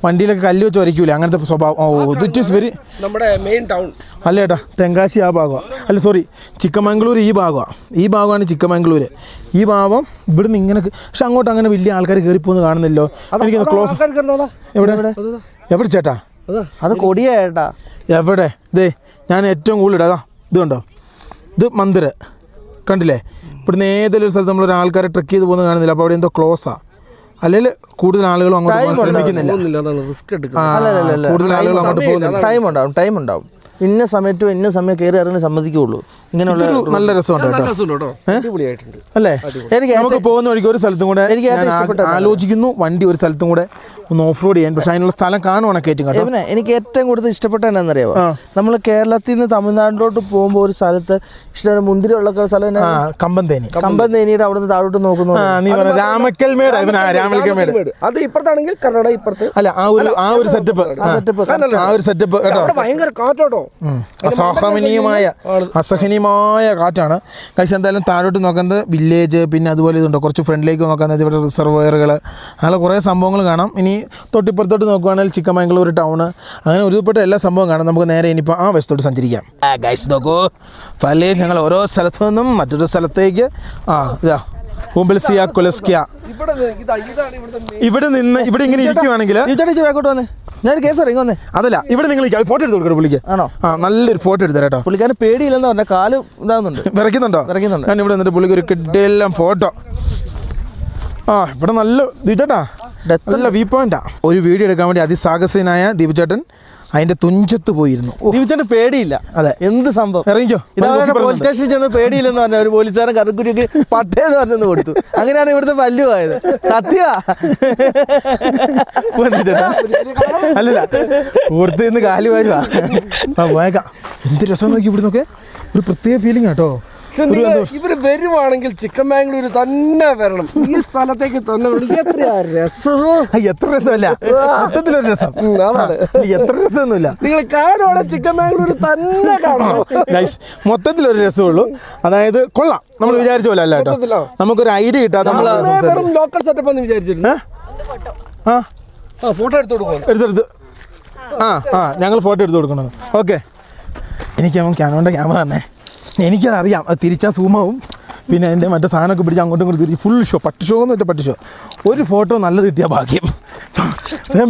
വണ്ടിയിലൊക്കെ കല്ല് വെച്ച് ഉരയ്ക്കൂല, അങ്ങനത്തെ സ്വഭാവം. ദിറ്റ് ഈസ് വെരി നമ്മുടെ മെയിൻ ടൗൺ അല്ല ചേട്ടാ. തെങ്കാശി ആ ഭാഗമാണ്, അല്ല സോറി, ചിക്കമംഗ്ലൂർ ഈ ഭാഗമാണ് ചിക്കമംഗ്ലൂർ. ഈ ഭാഗം ഇവിടുന്ന് ഇങ്ങനെ, പക്ഷെ അങ്ങോട്ട് അങ്ങനെ വലിയ ആൾക്കാർ കയറിപ്പോന്ന് കാണുന്നില്ലോ. എനിക്ക് ക്ലോസ് എവിടെ ചേട്ടാ? അത് കൊടിയേട്ടാ. എവിടെ? ഞാൻ ഏറ്റവും കൂടുതൽ ഇടാ ഇത് കണ്ടോ, ഇത് മന്ദിർ കണ്ടില്ലേ? ഇവിടുന്ന് ഏതെങ്കിലും ഒരു സ്ഥലത്ത് നമ്മളൊരു ആൾക്കാരെ ട്രെക്ക് ചെയ്ത് പോകുന്നത് കാണുന്നില്ല. അപ്പോൾ അവിടെ എന്തോ ക്ലോസാ, അല്ലെങ്കിൽ കൂടുതൽ ആളുകളും അങ്ങോട്ട് ശ്രമിക്കുന്നില്ല. കൂടുതൽ ആളുകൾ അങ്ങോട്ട് പോകുന്നില്ല. ടൈം ഉണ്ടാവും. ഇന്ന സമയത്തും ഇന്ന സമയം കയറി ഇറങ്ങി സമ്മതിക്കുള്ളൂ. ഇങ്ങനെയുള്ള നല്ല രസമുണ്ട് കേട്ടോ. അല്ലേ? നമുക്ക് പോകുന്ന വഴിക്ക് ഒരു സ്ഥലത്തും കൂടെ ആലോചിക്കുന്നു വണ്ടി ഒരു സ്ഥലത്തും കൂടെ ഒന്ന് ഓഫ് റോഡ് ചെയ്യാൻ. പക്ഷെ അതിനുള്ള സ്ഥലം കാണുവാണ് കയറ്റും കേട്ടോ. എനിക്ക് ഏറ്റവും കൂടുതൽ ഇഷ്ടപ്പെട്ട എന്നാന്നറിയാമോ? നമ്മൾ കേരളത്തിൽ നിന്ന് തമിഴ്നാട്ടിലോട്ട് പോകുമ്പോൾ ഒരു സ്ഥലത്ത് ഇഷ്ടം മുന്തിരി ഉള്ള സ്ഥലം കമ്പന്തേനിയുടെ അവിടെ നിന്ന് താഴോട്ട് നോക്കുന്നു. രാമക്കൽമേട് അത് ഇപ്പുറത്താണെങ്കിൽ കർണാടക ഇപ്പുറത്ത്. അല്ല, ആ ഒരു സെറ്റപ്പ് കേട്ടോ. ഭയങ്കര കാറ്റോട്ടോ, അസഹനീയമായ കാറ്റാണ്. കഴിച്ച് എന്തായാലും താഴോട്ട് നോക്കുന്നത് വില്ലേജ്, പിന്നെ അതുപോലെ ഇതുണ്ടോ കുറച്ച് ഫ്രണ്ടിലേക്ക് നോക്കുന്നത് ഇവിടെ റിസർവയറുകൾ, അങ്ങനെ കുറേ സംഭവങ്ങൾ കാണാം. ഇനി തൊട്ടിപ്പുറത്തോട്ട് നോക്കുകയാണെങ്കിൽ ചിക്കമംഗ്ലൂർ ടൗണ്, അങ്ങനെ ഒരുപാട് എല്ലാ സംഭവം കാണാം. നമുക്ക് നേരെ ഇനിയിപ്പോൾ ആ വശത്തോട്ട് സഞ്ചരിക്കാം. ഗൈസ് നോക്കൂ, പലയും ഞങ്ങൾ ഓരോ സ്ഥലത്തു നിന്നും മറ്റൊരു സ്ഥലത്തേക്ക് ഇവിടെ ഇങ്ങനെ ഇരിക്കുവാണെങ്കിൽ ഞാൻ കേസ് ഇറങ്ങി വന്നേ. അതല്ല, ഇവിടെ നിങ്ങൾ ഫോട്ടോ എടുത്ത് കൊടുക്കണം പുള്ളിക്ക്. ആണോ? നല്ലൊരു ഫോട്ടോ എടുത്തരാം കേട്ടോ. പുള്ളിക്കാരൻ പേടിയില്ലെന്ന് പറഞ്ഞാൽ കാല് ഇതാകുന്നുണ്ട്, വിറയ്ക്കുന്നുണ്ടോ? ഞാൻ ഇവിടെ നിന്നിട്ട് പുള്ളിക്ക് ഒരു കിഡെല്ലാം ഫോട്ടോ. ഇവിടെ നല്ല ദീപേട്ടാ, നല്ല വ്യൂ പോയിന്റാ. ഒരു വീഡിയോ എടുക്കാൻ വേണ്ടി അതിസാഹസികനായ ദീപചേട്ടൻ അതിന്റെ തുഞ്ചത്ത് പോയിരുന്നു. ദീപചേട്ടൻ പേടിയില്ല. അതെ, എന്ത് സംഭവം. ഇറങ്ങിക്കോ. പോലീസ് സ്റ്റേഷനിൽ ചെന്ന് പേടിയില്ലെന്ന് പറഞ്ഞ ഒരു പോലീസുകാരൻ കറുക്കുറ്റിക്ക് പട്ടേന്ന് പറഞ്ഞെന്ന് കൊടുത്തു. അങ്ങനെയാണ് ഇവിടുത്തെ പല്ലു ആയത്. സത്യ അല്ലല്ല, ഓർത്ത് നിന്ന് കാല് വരുവാ. പോയേക്കാം. എന്ത് രസം നോക്കി ഇവിടുന്നൊക്കെ, ഒരു പ്രത്യേക ഫീലിംഗ് കേട്ടോ. ഇവര് വരുവാണെങ്കിൽ ചിക്കമംഗ്ലൂർ തന്നെ വരണം. ഈ സ്ഥലത്തേക്ക് തന്നെ എത്രയാ രസമോ. എത്ര രസമല്ല, മൊത്തത്തിലൊരു രസം. എത്ര രസമൊന്നുമില്ല. നിങ്ങൾ കാണുവാണെങ്കിൽ ചിക്കമംഗ്ലൂർ തന്നെ കാണണം. മൊത്തത്തിലൊരു രസമുള്ളൂ. അതായത് കൊള്ളാം, നമ്മൾ വിചാരിച്ച പോലെ അല്ല കേട്ടോ. നമുക്കൊരു ഐഡിയ കിട്ടാം. നമ്മൾ ലോക്കൽ സെറ്റപ്പ് എന്ന് വിചാരിച്ചിരുന്നു. ഫോട്ടോ എടുത്തു ഞങ്ങൾ ഫോട്ടോ എടുത്ത് കൊടുക്കണം. ഓക്കെ, എനിക്ക് ക്യാമറ തന്നെ എനിക്കതറിയാം. അത് തിരിച്ചാൽ സൂമാവും. പിന്നെ എൻ്റെ മറ്റേ സാധനമൊക്കെ പിടിച്ച് അങ്ങോട്ടും ഇങ്ങോട്ട് തിരിച്ച് ഫുൾ ഷോ, പട്ട് ഷോ എന്ന് വെച്ചാൽ പട്ട് ഷോ. ഒരു ഫോട്ടോ നല്ലത് കിട്ടിയാൽ ഭാഗ്യം.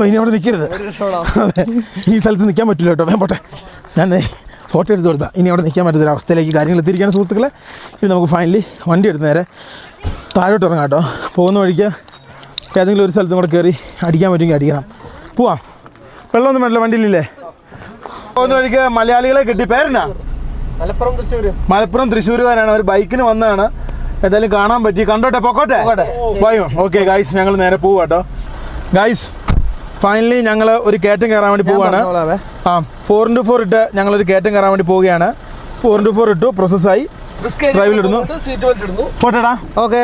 ഇനി അവിടെ നിൽക്കരുത്. അതെ, ഈ സ്ഥലത്ത് നിൽക്കാൻ പറ്റില്ല കേട്ടോ. പോട്ടെ, ഞാൻ ഫോട്ടോ എടുത്ത് കൊടുത്താൽ ഇനി അവിടെ നിൽക്കാൻ പറ്റുന്ന അവസ്ഥയിലേക്ക് കാര്യങ്ങൾ എത്തിയിരിക്കുകയാണ് സുഹൃത്തുക്കളെ. ഇനി നമുക്ക് ഫൈനലി വണ്ടി എടുത്ത് നേരെ താഴോട്ട് ഇറങ്ങാം കേട്ടോ. പോകുന്ന വഴിക്ക് ഏതെങ്കിലും ഒരു സ്ഥലത്തും കൂടെ കയറി അടിക്കാൻ പറ്റുമെങ്കിൽ അടിക്കണം. പോവാം. വെള്ളമൊന്നും വേണ്ടല്ലോ വണ്ടിയിലില്ലേ. പോകുന്ന വഴിക്ക് മലയാളികളെ കിട്ടി. പേരെന്നാ? മലപ്പുറം തൃശ്ശൂരുകാരാണ്. അവർ ബൈക്കിന് വന്നതാണ്. എന്തായാലും കാണാൻ പറ്റി. കണ്ടോട്ടെ, പൊക്കോട്ടെ. വായോ. ഓക്കെ ഗൈസ്, ഞങ്ങൾ നേരെ പോവാ കേട്ടോ. ഗൈസ് ഫൈനലി ഞങ്ങൾ ഒരു കയറ്റം കയറാൻ വേണ്ടി പോവുകയാണ്. 4x4 ഇട്ട് ഞങ്ങളൊരു കയറ്റം കയറാൻ വേണ്ടി പോവുകയാണ്. 4x4 ഇട്ടു, പ്രോസസ്സായി, ഡ്രൈവിലിടുന്നു. പോട്ടെടാ,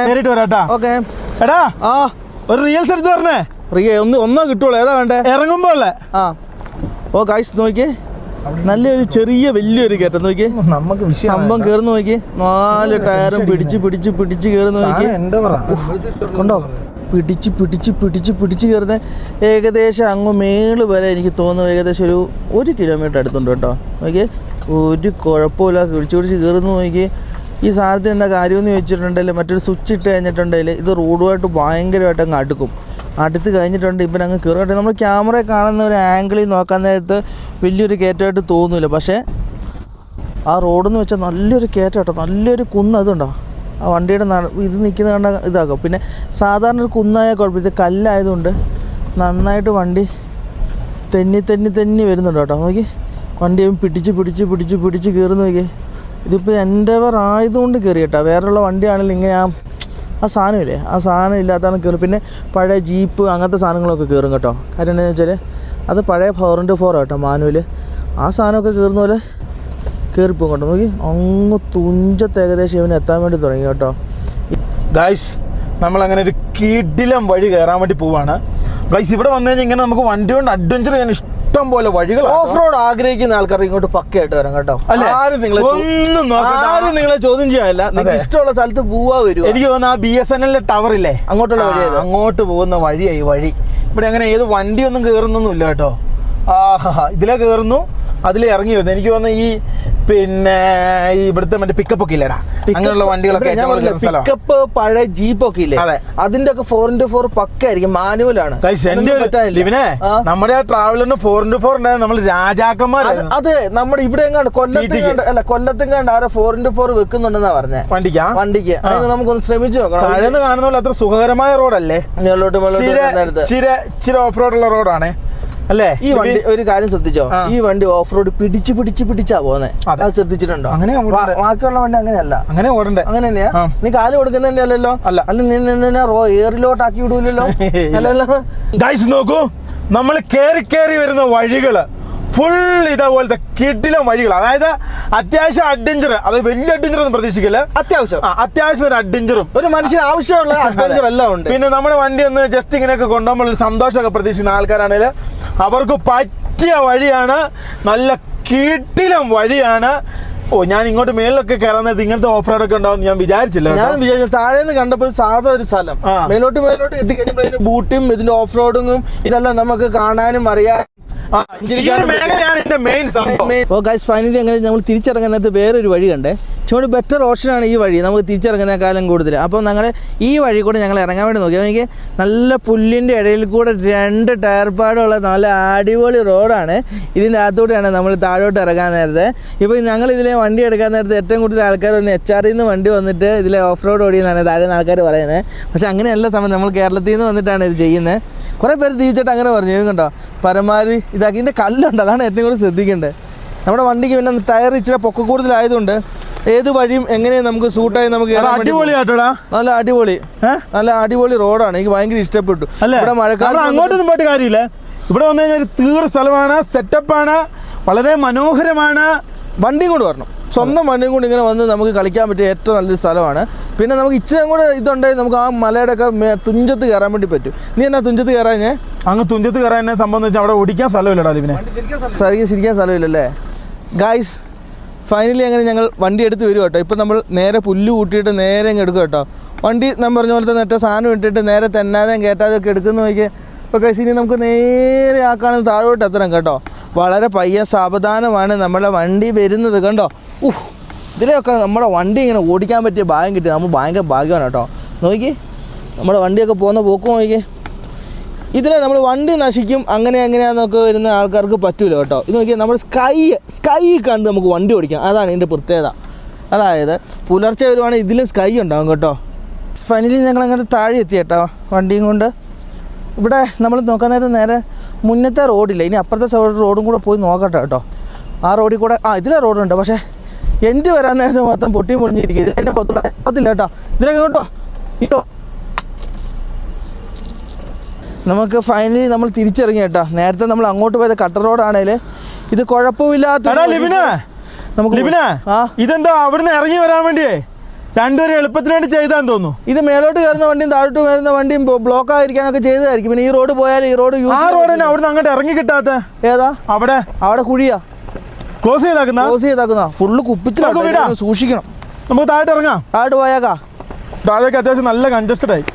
നേരിട്ട് വരാട്ടാ. എടാ, ഒരു റീൽസ് എടുത്ത് തരണേ. ഒന്നോ കിട്ടുള്ളൂ. ഏതാ വേണ്ടേ? ഇറങ്ങുമ്പോ ഉള്ളേ. ഗൈസ് നോക്കിയേ, നല്ലൊരു ചെറിയ വലിയൊരു കയറ്റം നോക്കി. നമുക്ക് സംഭവം കയറുന്ന നോക്കി. 4 ടയറും പിടിച്ച് കയറുന്ന നോക്കി. കണ്ടോ, പിടിച്ച് കയറുന്ന ഏകദേശം അങ്ങ് മേള് വരെ എനിക്ക് തോന്നുന്നു ഏകദേശം ഒരു 1 കിലോമീറ്റർ അടുത്തുണ്ട് കേട്ടോ. നോക്കി, ഒരു കുഴപ്പമില്ല. പിടിച്ച് കയറുന്നു നോക്കി. ഈ സാധനത്തിന് എന്താ കാര്യമെന്ന് ചോദിച്ചിട്ടുണ്ടെങ്കിൽ മറ്റൊരു സ്വിച്ച് ഇട്ട് കഴിഞ്ഞിട്ടുണ്ടെങ്കിൽ ഇത് റോഡുമായിട്ട് ഭയങ്കരമായിട്ട് അങ്ങ് അടുക്കും. അടുത്ത് കഴിഞ്ഞിട്ടുണ്ട്. ഇപ്പം അങ്ങ് കയറട്ടെ. നമ്മൾ ക്യാമറയിൽ കാണുന്ന ഒരു ആംഗിളിൽ നോക്കാൻ നേരത്ത് വലിയൊരു കയറ്റമായിട്ട് തോന്നില്ല. പക്ഷേ ആ റോഡെന്ന് വെച്ചാൽ നല്ലൊരു കയറ്റം കേട്ടോ, നല്ലൊരു കുന്ന്. അതുണ്ടോ ആ വണ്ടിയുടെ ഇത് നിൽക്കുന്ന കണ്ട ഇതാക്കും. പിന്നെ സാധാരണ ഒരു കുന്നായ കുഴപ്പമില്ല, ഇത് കല്ലായതുകൊണ്ട് നന്നായിട്ട് വണ്ടി തെന്നി വരുന്നുണ്ട് കേട്ടോ. നോക്കി വണ്ടി പിടിച്ച് കയറുന്നു. നോക്കി ഇതിപ്പോൾ എൻഡവർ ആയതുകൊണ്ട് കയറി കേട്ടോ. വേറെയുള്ള വണ്ടിയാണെങ്കിൽ ഇങ്ങനെ ആ സാധനമില്ലേ, ആ സാധനം ഇല്ലാത്തതാണ് കയറും. പിന്നെ പഴയ ജീപ്പ് അങ്ങനത്തെ സാധനങ്ങളൊക്കെ കയറും കേട്ടോ. കാര്യം എന്താണെന്ന് വെച്ചാൽ അത് പഴയ 4x4 കേട്ടോ, മാനുവൽ. ആ സാധനമൊക്കെ കയറുന്ന പോലെ കയറിപ്പോകും കേട്ടോ. നോക്കി അങ്ങ് തുഞ്ചത്ത് ഏകദേശം ഇവന് എത്താൻ വേണ്ടി തുടങ്ങി കേട്ടോ. ഗൈസ് നമ്മളങ്ങനെ ഒരു കിടിലം വഴി കയറാൻ വേണ്ടി പോവാണ് ഗൈസ്. ഇവിടെ വന്നു കഴിഞ്ഞാൽ ഇങ്ങനെ നമുക്ക് വണ്ടി കൊണ്ട് അഡ്വഞ്ചർ ചെയ്യാൻ ഇഷ്ടം പോലെ വഴികൾ. ഓഫ് റോഡ് ആഗ്രഹിക്കുന്ന ആൾക്കാർ ഇങ്ങോട്ട് പക്കയായിട്ട് വരാം കേട്ടോ. ആരും നിങ്ങളെ ചോദ്യം ചെയ്യാനില്ല. നിങ്ങൾക്ക് ഇഷ്ടമുള്ള സ്ഥലത്ത് പോവാ വരും. എനിക്ക് തോന്നുന്നു ആ BSNL ടവർ ഇല്ലേ, അങ്ങോട്ടുള്ള വഴി, അങ്ങോട്ട് പോകുന്ന വഴിയായി വഴി. ഇവിടെ അങ്ങനെ ഏത് വണ്ടിയൊന്നും കയറുന്നൊന്നും ഇല്ല കേട്ടോ. ഇതിലെ കയറുന്നു, അതിൽ ഇറങ്ങി വരുന്നു. എനിക്ക് തോന്നുന്നു ഈ പിന്നെ ഈ ഇവിടുത്തെ മറ്റേ പിക്കപ്പ് ഒക്കെ ഇല്ലടാ, അങ്ങനെയുള്ള വണ്ടികളൊക്കെ പിക്കപ്പ് പഴയ ജീപ്പൊക്കെ ഇല്ലേ, അതിന്റെ ഒക്കെ 4x4 പക്ക ആയിരിക്കും, മാനുവലാണ്. നമ്മുടെ ആ ട്രാവലറിന് 4x4 ഉണ്ടായത് നമ്മൾ രാജാക്കന്മാർ. അതെ, നമ്മുടെ ഇവിടെ എങ്ങാണ്ട് കൊല്ലത്തെങ്ങാണ്ട് ആരോ 4x4 വെക്കുന്നുണ്ടെന്നാ പറഞ്ഞേ വണ്ടിക്ക്. നമുക്കൊന്ന് ശ്രമിച്ചു നോക്കണം. താഴെന്ന് കാണുന്ന പോലെ അത്ര സുഖകരമായ റോഡല്ലേ, ഇച്ചിരി ഓഫ് റോഡുള്ള റോഡാണ് അല്ലേ. ഈ വണ്ടി ഒരു കാര്യം ശ്രദ്ധിച്ചോ, ഈ വണ്ടി ഓഫ് റോഡ് പിടിച്ചാ പോകുന്നത്. അത് ശ്രദ്ധിച്ചിട്ടുണ്ടോ? അങ്ങനെ ബാക്കിയുള്ള വണ്ടി അങ്ങനെയല്ല, അങ്ങനെ ഓടണ്ടേ. അങ്ങനെ തന്നെയാ. നീ കാല് കൊടുക്കുന്നതിന്റെ അല്ലല്ലോ, അല്ല നീ എയറിലോട്ടാക്കി വിടൂലല്ലോ. അല്ലല്ലോ. ഗൈസ് നോക്കൂ, നമ്മൾ കേറി വരുന്ന വഴികള് ഫുൾ ഇതേപോലത്തെ കിടിലം വഴികൾ. അതായത് അത്യാവശ്യം അഡ്വഞ്ചർ, അത് വലിയ അഡ്വഞ്ചർ ഒന്നും പ്രതീക്ഷിക്കില്ല, അത്യാവശ്യം ഒരു അഡ്വഞ്ചറും ഒരു മനുഷ്യന് ആവശ്യമുള്ള അഡ്വഞ്ചർ എല്ലാം ഉണ്ട്. പിന്നെ നമ്മുടെ വണ്ടി ഒന്ന് ജസ്റ്റ് ഇങ്ങനെയൊക്കെ കൊണ്ടുപോകുമ്പോൾ ഒരു സന്തോഷമൊക്കെ പ്രതീക്ഷിക്കുന്ന ആൾക്കാരാണെങ്കിൽ അവർക്ക് പറ്റിയ വഴിയാണ്, നല്ല കിടിലം വഴിയാണ്. ഞാൻ ഇങ്ങോട്ട് മേളിലൊക്കെ കയറുന്നത് ഇങ്ങനത്തെ ഓഫ് റോഡ് ഒക്കെ ഉണ്ടാവും ഞാൻ വിചാരിച്ചില്ല. ഞാൻ വിചാരിച്ചു താഴേന്ന് കണ്ടപ്പോൾ സാധാ ഒരു സ്ഥലം, മേലോട്ട് എത്തിക്കഴിഞ്ഞപ്പോൾ ബൂട്ടും ഇതിന്റെ ഓഫ് റോഡിങ്ങും ഇതെല്ലാം നമുക്ക് കാണാനും അറിയാനും. ഫൈനലി അങ്ങനെ നമ്മൾ തിരിച്ചിറങ്ങുന്നത് വേറൊരു വഴി കണ്ടേ. ഇച്ചിരി ബെറ്റർ ഓപ്ഷനാണ് ഈ വഴി, നമുക്ക് തിരിച്ചിറങ്ങുന്നതിനേക്കാളും കൂടുതൽ. അപ്പോൾ ഞങ്ങൾ ഈ വഴി കൂടെ ഞങ്ങൾ ഇറങ്ങാൻ വേണ്ടി നോക്കി. എനിക്ക് നല്ല പുല്ലിൻ്റെ ഇടയിൽ കൂടെ 2 ടയർ പാടുള്ള നല്ല അടിപൊളി റോഡാണ്. ഇതിൻ്റെ അകത്തൂടെയാണ് നമ്മൾ താഴോട്ട് ഇറങ്ങാൻ നേരത്തെ. ഇപ്പോൾ ഞങ്ങൾ ഇതിലെ വണ്ടി എടുക്കാൻ നേരത്തെ ഏറ്റവും കൂടുതൽ ആൾക്കാർ വന്ന് HRയിൽ നിന്ന് വണ്ടി വന്നിട്ട് ഇതിലെ ഓഫ് റോഡ് ഓടിയെന്നാണ് താഴെ നിന്ന് ആൾക്കാർ പറയുന്നത്. പക്ഷേ അങ്ങനെയല്ല സമയം, നമ്മൾ കേരളത്തിൽ നിന്ന് വന്നിട്ടാണ് ഇത് ചെയ്യുന്നത്. കുറേ പേര് തിരിച്ചിട്ട് അങ്ങനെ പറഞ്ഞു കണ്ടോ, പരമാവധി ഇതാക്കി. ഇതിൻ്റെ കല്ലുണ്ട്, അതാണ് ഏറ്റവും കൂടുതൽ ശ്രദ്ധിക്കേണ്ടത്. നമ്മുടെ വണ്ടിക്ക് പിന്നെ ടയർ ഇച്ചിരി പൊക്ക കൂടുതലായതുകൊണ്ട് ഏത് വഴിയും എങ്ങനെയും നമുക്ക് സൂട്ടായി നമുക്ക് നല്ല അടിപൊളി റോഡാണ്. എനിക്ക് ഭയങ്കര ഇഷ്ടപ്പെട്ടു. ഇവിടെ മഴക്കാലം അങ്ങോട്ടൊന്നും പോയിട്ട് കാര്യമില്ല. ഇവിടെ വന്നു കഴിഞ്ഞാൽ ഒരു തീർ സ്ഥലമാണ്, സെറ്റപ്പാണ്, വളരെ മനോഹരമാണ്. വണ്ടിയും കൊണ്ട് വരണം, സ്വന്തം വണ്ടിയും കൊണ്ട് ഇങ്ങനെ വന്ന് നമുക്ക് കളിക്കാൻ പറ്റിയ ഏറ്റവും നല്ലൊരു സ്ഥലമാണ്. പിന്നെ നമുക്ക് ഇച്ചിരി കൂടെ ഇതുണ്ടെങ്കിൽ നമുക്ക് ആ മലയുടെ ഒക്കെ തുഞ്ചത്ത് കയറാൻ വേണ്ടി പറ്റും. നീ എന്നാ തുഞ്ചത്ത് കയറാൻ? അങ്ങ് തുഞ്ചത്ത് കയറാൻ സംഭവം വെച്ചാൽ അവിടെ ഓടിക്കാൻ സ്ഥലമില്ലടാ, ശരിക്കാൻ സ്ഥലമില്ലല്ലേ. ഗായ്സ് ഫൈനലി അങ്ങനെ ഞങ്ങൾ വണ്ടി എടുത്ത് വരും കേട്ടോ. ഇപ്പം നമ്മൾ നേരെ പുല്ല് കൂട്ടിയിട്ട് നേരെ അങ്ങ് എടുക്കും കേട്ടോ. വണ്ടി ഞാൻ പറഞ്ഞ പോലെ തന്നെ ഏറ്റവും സാധനം ഇട്ടിട്ട് നേരെ തെന്നാതെയും കയറ്റാതെയൊക്കെ എടുക്കുന്ന നോക്കിയാൽ. ഇപ്പോൾ ഗൈസ് ഇനി നമുക്ക് നേരെ ആക്കാണ് താഴോട്ട് എത്തണം കേട്ടോ. വളരെ പയ്യ സാവധാനമാണ് നമ്മളെ വണ്ടി വരുന്നത് കണ്ടോ. ഇതിലെയൊക്കെ നമ്മുടെ വണ്ടി ഇങ്ങനെ ഓടിക്കാൻ പറ്റിയ ഭാഗ്യം കിട്ടി, നമ്മൾ ഭയങ്കര ഭാഗ്യമാണ് കേട്ടോ. നോക്കി നമ്മുടെ വണ്ടിയൊക്കെ പോകുന്ന പോക്ക് നോക്കി. ഇതിലെ നമ്മൾ വണ്ടി നശിക്കും അങ്ങനെ എങ്ങനെയാണെന്നൊക്കെ വരുന്ന ആൾക്കാർക്ക് പറ്റൂല കേട്ടോ. ഇത് നോക്കിയാൽ നമ്മൾ സ്കൈ കണ്ട് നമുക്ക് വണ്ടി ഓടിക്കാം, അതാണ് ഇതിൻ്റെ പ്രത്യേകത. അതായത് പുലർച്ചെ വരുവാണെങ്കിൽ ഇതിലും സ്കൈ ഉണ്ടാകും കേട്ടോ. ഫൈനലി ഞങ്ങളങ്ങനെ താഴെ എത്തി കേട്ടോ വണ്ടിയും കൊണ്ട്. ഇവിടെ നമ്മൾ നോക്കാൻ നേരെ മുന്നത്തെ റോഡില്ല, ഇനി അപ്പുറത്തെ റോഡും കൂടെ പോയി നോക്കട്ടെ കേട്ടോ. ആ റോഡിൽ കൂടെ ഇതിലെ റോഡുണ്ട്, പക്ഷേ എൻ്റെ വരാൻ നേരത്തെ മൊത്തം പൊട്ടിയിരിക്കും. ഇതിലെ പത്തില്ല കേട്ടോ. ഇതിലേക്ക് കേട്ടോ ഇട്ടോ. നമുക്ക് ഫൈനലി നമ്മൾ തിരിച്ചിറങ്ങി കേട്ടോ. നേരത്തെ നമ്മൾ അങ്ങോട്ട് പോയത് കട്ടർ റോഡാണേൽ ഇത് കുഴപ്പമില്ലാത്ത. ഇതെന്താ അവിടുന്ന് ഇറങ്ങി വരാൻ വേണ്ടിയേ രണ്ടുപേരും എളുപ്പത്തിന് വേണ്ടി ചെയ്താന്ന് തോന്നുന്നു. ഇത് മേലോട്ട് കയറുന്ന വണ്ടിയും താഴോട്ട് വരുന്ന വണ്ടിയും ബ്ലോക്ക് ആയിരിക്കാനൊക്കെ ചെയ്തതായിരിക്കും. പിന്നെ ഈ റോഡ് പോയാൽ ഈ റോഡ് റോഡിന് അവിടുന്ന് അങ്ങോട്ട് ഇറങ്ങി കിട്ടാത്ത ഏതാ അവിടെ കുഴിയാ ക്ലോസ് ചെയ്താക്കുന്ന ഫുള്ള് കുപ്പിച്ചിലാണ്, സൂക്ഷിക്കണം. നമുക്ക് താഴോട്ട് ഇറങ്ങാം. താഴോട്ട് പോയേക്കാ. താഴേക്ക് അത്യാവശ്യം നല്ല കൺജസ്റ്റഡ് ആയി.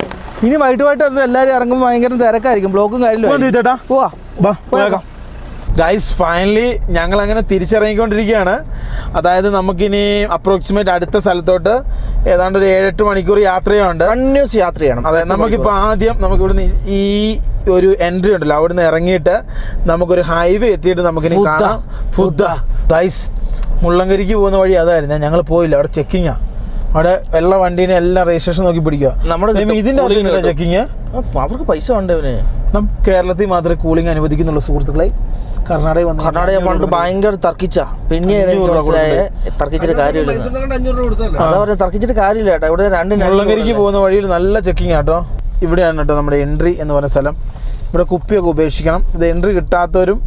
ഇനി വൈകിട്ട് എല്ലാവരും ഇറങ്ങുമ്പോൾ ഭയങ്കര തിരക്കായിരിക്കും, ബ്ലോക്കും കാര്യമില്ല. ചേട്ടാ പോവാം. ഗൈസ് ഫൈനലി ഞങ്ങൾ അങ്ങനെ തിരിച്ചിറങ്ങിക്കൊണ്ടിരിക്കുകയാണ്. അതായത് നമുക്കിനി അപ്രോക്സിമേറ്റ് അടുത്ത സ്ഥലത്തോട്ട് ഏതാണ്ട് ഒരു 7-8 മണിക്കൂർ യാത്രയുണ്ട്. കണ്ടിന്യൂസ് യാത്ര ചെയ്യണം. അതെ, നമുക്കിപ്പോൾ ആദ്യം നമുക്ക് ഇവിടുന്ന് ഈ ഒരു എൻട്രി ഉണ്ടല്ലോ, അവിടുന്ന് ഇറങ്ങിയിട്ട് നമുക്കൊരു ഹൈവേ എത്തിയിട്ട് നമുക്കിനി കാണാം. ഗൈസ് മുള്ളങ്കരിക്ക് പോകുന്ന വഴി അതായിരുന്നു, ഞങ്ങൾ പോയില്ല. അവിടെ ചെക്കിങ്ങാ, അവിടെ എല്ലാ വണ്ടീനെ എല്ലാം രജിസ്ട്രേഷൻ നോക്കി പിടിക്കുക. നമ്മുടെ ഇതിന്റെ ചെക്കിങ് അവർക്ക് പൈസ ഉണ്ടവന്. കേരളത്തിൽ മാത്രമേ കൂളിംഗ് അനുവദിക്കുന്നുള്ളൂ സുഹൃത്തുക്കളെ. കർണാടക പണ്ട് ഭയങ്കര തർക്കിച്ച, പിന്നെ തർക്കിച്ചിട്ട് കാര്യമില്ല. അതാ പറഞ്ഞ തർക്കിച്ചിട്ട് കാര്യമില്ല കേട്ടോ. ഇവിടെ മുള്ളങ്കരിക്ക് പോകുന്ന വഴിയിൽ നല്ല ചെക്കിങ് ആട്ടോ. ഇവിടെയാണ് കേട്ടോ നമ്മുടെ എൻട്രി എന്ന് പറഞ്ഞ സ്ഥലം. ഇവിടെ കുപ്പിയൊക്കെ ഉപേക്ഷിക്കണം. ഇത് എൻട്രി കിട്ടാത്തവരും,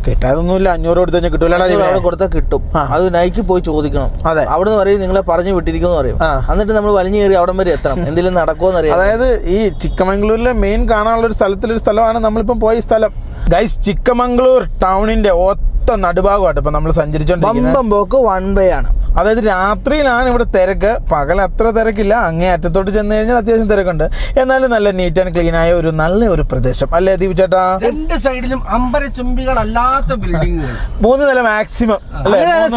കിട്ടാതൊന്നുമില്ല, 500 കൊടുത്ത് കഴിഞ്ഞാൽ കിട്ടൂല. അവിടെ കൊടുത്താൽ കിട്ടും. അത് നൈക്ക് പോയി ചോദിക്കണം. അതെ, അവിടെ നിന്ന് പറയും നിങ്ങളെ പറഞ്ഞു വിട്ടിരിക്കുമെന്ന് പറയും. എന്നിട്ട് നമ്മൾ വലിഞ്ഞു കയറി അവിടം വരെ എത്തണം, എന്തെങ്കിലും നടക്കുമോ എന്നറിയാം. അതായത് ഈ ചിക്കമംഗ്ലൂരിലെ മെയിൻ കാണാനുള്ള ഒരു സ്ഥലമാണ് നമ്മളിപ്പം പോയ സ്ഥലം. ഗൈസ് ചിക്കമംഗ്ലൂർ ടൗണിന്റെ ഒത്ത നടുഭാഗമായിട്ട് ഇപ്പൊ നമ്മൾ സഞ്ചരിച്ചോണ്ടിരിക്കുന്നത്. വൺ വേ ആണ്. അതായത് രാത്രിയിലാണ് ഇവിടെ തിരക്ക്, പകൽ അത്ര തിരക്കില്ല. അങ്ങേ അറ്റത്തോട്ട് ചെന്ന് കഴിഞ്ഞാൽ അത്യാവശ്യം തിരക്കുണ്ട്. എന്നാലും നല്ല നീറ്റ് ആൻഡ് ക്ലീൻ ആയ ഒരു നല്ല ഒരു പ്രദേശം അല്ലേ ദീപു ചേട്ടാ? 2 സൈഡിലും അമ്പരച്ചുംബികളല്ലാത്ത ബിൽഡിങ്ങുകൾ, 3 നില മാക്സിമം.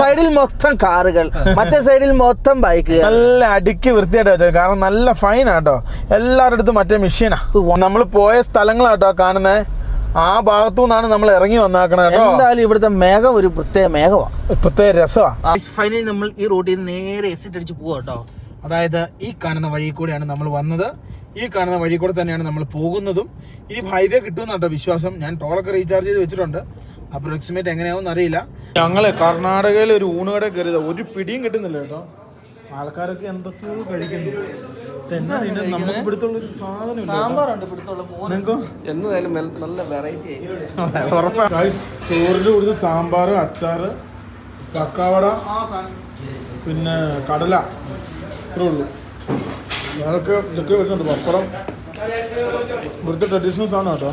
സൈഡിൽ മൊത്തം കാറുകൾ, മറ്റേ സൈഡിൽ മൊത്തം ബൈക്കുകൾ. നല്ല അടുക്കി വൃത്തിയായിട്ട് വെച്ചത്. കാരണം നല്ല ഫൈൻ ആട്ടോ, എല്ലാവരുടെ അടുത്തും മറ്റേ മെഷീനാ. നമ്മൾ പോയ സ്ഥലങ്ങളാട്ടോ കാണുന്നത്. ആ ഭാഗത്തു നിന്നാണ് നമ്മൾ ഇറങ്ങി വന്നാക്കണത് കേട്ടോ. എന്തായാലും ഇവിടുത്തെ മേഘം ഒരു പ്രത്യേക മേഘമാണ്, പ്രത്യേക രസമാണ്. ഫൈനലി നമ്മൾ ഈ റൂട്ടിൽ നേരെ എക്സിറ്റ് അടിച്ച് പോവാ കേട്ടോ. അതായത് ഈ കാണുന്ന വഴി കൂടെയാണ് നമ്മൾ വന്നത്, ഈ കാണുന്ന വഴി കൂടെ തന്നെയാണ് നമ്മൾ പോകുന്നതും. ഇനി ഹൈവേ കിട്ടുമെന്ന് കേട്ടോ വിശ്വാസം. ഞാൻ ടോളൊക്കെ റീചാർജ് ചെയ്ത് വെച്ചിട്ടുണ്ട്. അപ്രോക്സിമേറ്റ് എങ്ങനെയാവും അറിയില്ല. ഞങ്ങള് കർണാടകയിൽ ഒരു ഊണുകട കയറിയത്, ഒരു പിടിയും കിട്ടുന്നില്ല കേട്ടോ. ആൾക്കാരൊക്കെ എന്തൊക്കെയോ കഴിക്കുന്നു. നമുക്ക് പിടുത്തുള്ളൊരു സാധനം നല്ല വെറൈറ്റി. ചോറിന്റെ കൂടുതൽ സാമ്പാർ, അച്ചാറ്, പക്കാവട, പിന്നെ കടല, ഇത്രേ ഉള്ളൂ. ഞങ്ങൾക്ക് ഇതൊക്കെ വരുന്നുണ്ട്. പപ്പടം, ഇവിടുത്തെ ട്രഡീഷണൽ സാധനം കേട്ടോ.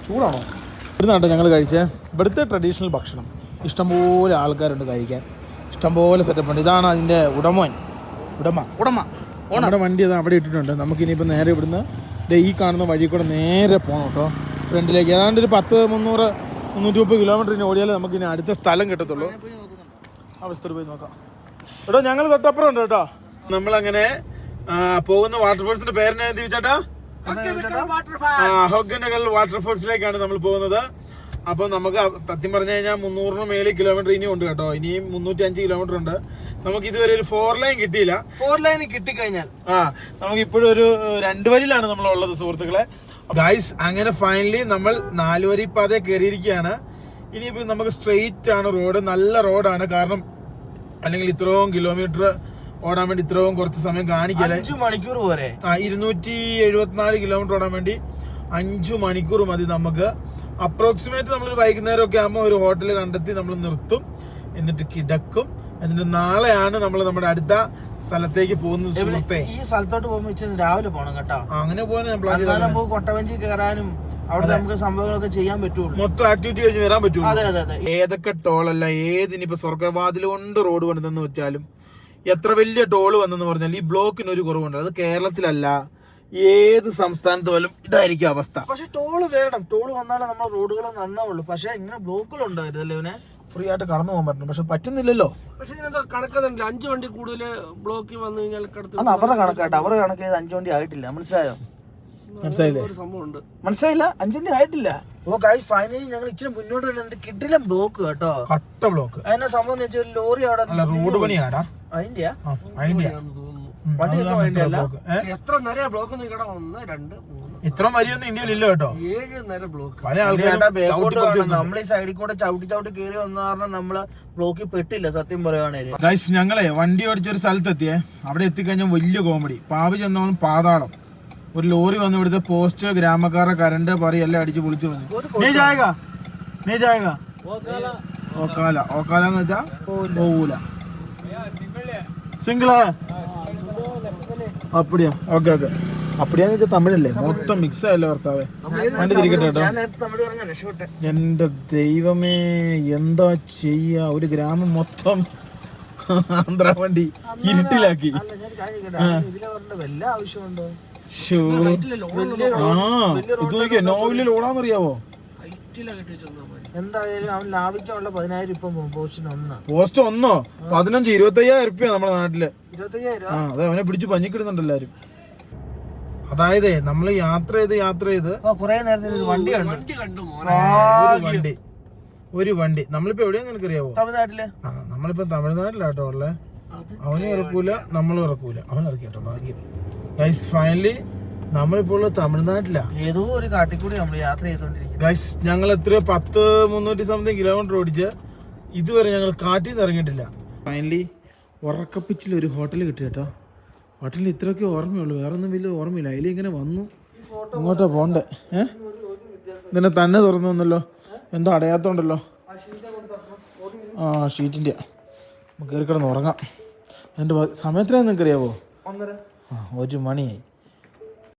ചൂടാണോ? ഇവിടുന്ന് കേട്ടോ ഞങ്ങൾ കഴിച്ചേ. ഇവിടുത്തെ ട്രഡീഷണൽ ഭക്ഷണം. ഇഷ്ടംപോലെ ആൾക്കാരുണ്ട് കഴിക്കാൻ, ഇഷ്ടംപോലെ സെറ്റപ്പ് ഉണ്ട്. ഇതാണ് അതിൻ്റെ ഉടമ. നമ്മുടെ വണ്ടി അത് അവിടെ ഇട്ടിട്ടുണ്ട്. നമുക്കിനിയിപ്പോൾ നേരെ ഇവിടുന്ന് ഈ കാണുന്ന വഴി കൂടെ നേരെ പോകണം കേട്ടോ, ഫ്രണ്ടിലേക്ക്. ഏതാണ്ട് ഒരു 100-330 കിലോമീറ്ററിന് ഓടിയാലേ നമുക്കിനി അടുത്ത സ്ഥലം കിട്ടത്തുള്ളൂ. അവസ്ഥ പോയി നോക്കാം കേട്ടോ. ഞങ്ങൾ തൊട്ടപ്പുറം ഉണ്ട് കേട്ടോ. നമ്മളങ്ങനെ പോകുന്ന വാട്ടർഫോൾസിന്റെ പേരെന്നെ ചോദിച്ചാട്ടാ, ഹൊഗനഗൽ വാട്ടർഫോൾസിലേക്കാണ് നമ്മൾ പോകുന്നത്. അപ്പോൾ നമുക്ക് സത്യം പറഞ്ഞു കഴിഞ്ഞാൽ 300 മേളിൽ കിലോമീറ്റർ ഇനിയും ഉണ്ട് കേട്ടോ. ഇനിയും 305 കിലോമീറ്റർ ഉണ്ട്. നമുക്ക് ഇതുവരെ ഒരു 4 ലൈൻ കിട്ടിയില്ല. 4 ലൈൻ കിട്ടിക്കഴിഞ്ഞാൽ നമുക്ക് ഇപ്പോഴും ഒരു 2 വരിയിലാണ് നമ്മളുള്ളത് സുഹൃത്തുക്കളെ. ഗൈസ് അങ്ങനെ ഫൈനലി നമ്മൾ 4 വരി പാതയെ കയറിയിരിക്കുകയാണ്. ഇനിയിപ്പോൾ നമുക്ക് സ്ട്രെയിറ്റ് ആണ് റോഡ്, നല്ല റോഡാണ്. കാരണം അല്ലെങ്കിൽ ഇത്രയും കിലോമീറ്റർ ഓടാൻ വേണ്ടി ഇത്രയും കുറച്ച് സമയം കാണിക്കല്ലേ. 5 മണിക്കൂർ പോരെ. 274 കിലോമീറ്റർ ഓടാൻ വേണ്ടി 5 മണിക്കൂർ മതി നമുക്ക്. അപ്രോക്സിമേറ്റ് നമ്മളൊരു വൈകുന്നേരം ഒക്കെ ആകുമ്പോൾ ഒരു ഹോട്ടൽ കണ്ടെത്തി നമ്മൾ നിർത്തും, എന്നിട്ട് കിടക്കും. എന്നിട്ട് നാളെയാണ് നമ്മൾ നമ്മുടെ അടുത്ത സ്ഥലത്തേക്ക് പോകുന്നത് സുഹൃത്തെ. ഈ സ്ഥലത്തോട്ട് പോകുമ്പോൾ രാവിലെ പോകണം കേട്ടോ. അങ്ങനെ പോകാൻ ഞാൻ പ്ലാൻ ചെയ്തു. കൊട്ടവഞ്ചി കയറാനും അവിടെ നമുക്ക് സംഭവങ്ങളൊക്കെ ചെയ്യാൻ പറ്റുള്ളൂ. മൊത്തം ആക്ടിവിറ്റി കഴിഞ്ഞ് വരാൻ പറ്റുള്ളൂ. ഏതൊക്കെ ടോളല്ല, ഏതിനിപ്പോ സ്വർഗവാതിൽ കൊണ്ട് റോഡ് പണിതെന്ന് വെച്ചാലും, എത്ര വലിയ ടോള് വന്നെന്ന് പറഞ്ഞാൽ ഈ ബ്ലോക്കിന് ഒരു കുറവുണ്ട്. അത് കേരളത്തിലല്ല, ഏത് സംസ്ഥാനത്ത് പോലും ഇതായിരിക്കും അവസ്ഥ. പക്ഷെ ടോള് വേണം, ടോള് വന്നാലേ നമ്മുടെ റോഡുകൾ നന്നാവുള്ളൂ. പക്ഷെ ഇങ്ങനെ ബ്ലോക്കുകൾ ഉണ്ടായിരുന്നല്ലേ ഇവനെ ഫ്രീ ആയിട്ട് കടന്നു പോകാൻ പറ്റും. പക്ഷെ പറ്റുന്നില്ലല്ലോ. പക്ഷെ കണക്കുന്നില്ല, 5 വണ്ടി കൂടുതൽ ബ്ലോക്കിൽ വന്നു കഴിഞ്ഞാൽ അവരുടെ കണക്കായിട്ട് അവരുടെ കണക്ക് 5 വണ്ടി ആയിട്ടില്ല. മനസ്സിലായോ? മനസ്സിലായില്ല, 5 വണ്ടി ആയിട്ടില്ല. ഫൈനലി ഞങ്ങൾ ഇച്ചിരി മുന്നോട്ട് വരുന്നുണ്ട്. കിട്ടില്ല ബ്ലോക്ക് കേട്ടോ, കട്ട ബ്ലോക്ക്. അതിനെ സംഭവം എന്ന് വെച്ചാൽ ലോറി അവിടെ റോഡ് പണിയാടാ. അതിന്റെ വണ്ടി എത്ര നേരം ബ്ലോക്ക് 1 2 3 ഇത്ര വരിയൊന്നും ഇന്ത്യയിൽ ഇല്ല കേട്ടോ. 7 നേരം ബ്ലോക്ക്. പല ആൾക്കാരും നമ്മൾ ഈ സൈഡിൽ കൂടെ ചവിട്ടി കയറി വന്ന കാരണം നമ്മള് ബ്ലോക്കിൽ പെട്ടില്ല സത്യം പറയുവാണെങ്കിൽ. ഗൈസ് ഞങ്ങളെ വണ്ടി ഓടിച്ചൊരു സ്ഥലത്തെത്തിയേ. അവിടെ എത്തിക്കഴിഞ്ഞാൽ വലിയ കോമഡി. പാവി ചെന്നോളും പാതാളം. ഒരു ലോറി വന്ന് ഇവിടുത്തെ പോസ്റ്റ്, ഗ്രാമക്കാരുടെ കരണ്ട് പറയും എല്ലാം അടിച്ച് പൊളിച്ചു വന്നു. ഓക്കാല എന്ന് വെച്ചാ പോവൂല. സിംഗിളാ അപ്പടിയാ? Okay okay. അപ്പടിയാന്ന് വെച്ചാൽ തമിഴല്ലേ, മൊത്തം മിക്സ് ആയല്ലോ ഭർത്താവേ. വണ്ടി തിരിക്കട്ടെ കേട്ടോ. എന്റെ ദൈവമേ, എന്താ ചെയ്യാ? ഒരു ഗ്രാമം മൊത്തം ആന്ധ്ര വണ്ടി ഇരുട്ടിലാക്കി. ഇത് നോക്കിയാ നോവില് ലോഡാന്നറിയാവോ? എന്തായാലും അവൻ ലാഭിക്കാനുള്ള 10,000 ഇപ്പം പോസ്റ്റിന് ഒന്നാണ്. പോസ്റ്റ് 15-25,000 റുപ്യ നമ്മുടെ നാട്ടില്. 25,000. ആ അതെ, അവനെ പിടിച്ച് പഞ്ഞിക്കിടുന്നുണ്ട് എല്ലാരും. അതായത് നമ്മൾ യാത്ര ചെയ്ത് കുറെ നേരത്തിന് ഒരു വണ്ടി ഒരു വണ്ടി നമ്മളിപ്പോ എവിടെയാ നിനക്കറിയാവോ? തമിഴ്നാട്ടില്. ആ നമ്മളിപ്പോ തമിഴ്നാട്ടിലാട്ടോ ഉള്ളേ. അവനും ഇറക്കൂല നമ്മളും ഇറക്കൂല, അവൻ ഇറക്കി കേട്ടോ, ഭാഗ്യം. ഗൈസ് ഫൈനലി നമ്മളിപ്പോൾ ഉള്ളത് തമിഴ്നാട്ടിലാ. ഏതോ ഒരു കാട്ടിക്കൂടി നമ്മൾ യാത്ര ചെയ്തോണ്ടിരിക്കും. ഗൈസ് ഞങ്ങൾ എത്ര 300 സംതിങ് കിലോമീറ്റർ ഓടിച്ച് ഇതുവരെ ഞങ്ങൾ കാട്ടിൽ നിന്ന് ഇറങ്ങിയിട്ടില്ല. ഫൈനലി ഉറക്കപ്പിച്ചിൽ ഒരു ഹോട്ടൽ കിട്ടി കേട്ടോ. ഹോട്ടലിൽ ഇത്രയൊക്കെ ഓർമ്മയുള്ളൂ, വേറെ ഒന്നും വലിയ ഓർമ്മയില്ല. അതിൽ ഇങ്ങനെ വന്നു ഇങ്ങോട്ടാ പോണ്ടേ. ഇതിനെ തന്നെ തുറന്നല്ലോ, എന്തോ അടയാത്തോണ്ടല്ലോ. ആ ഷീറ്റിൻ്റെ നമുക്ക് കയറി കിടന്ന് ഉറങ്ങാം. എൻ്റെ സമയത്തിനാ നിനക്കറിയാവോ? 1 മണിയായി.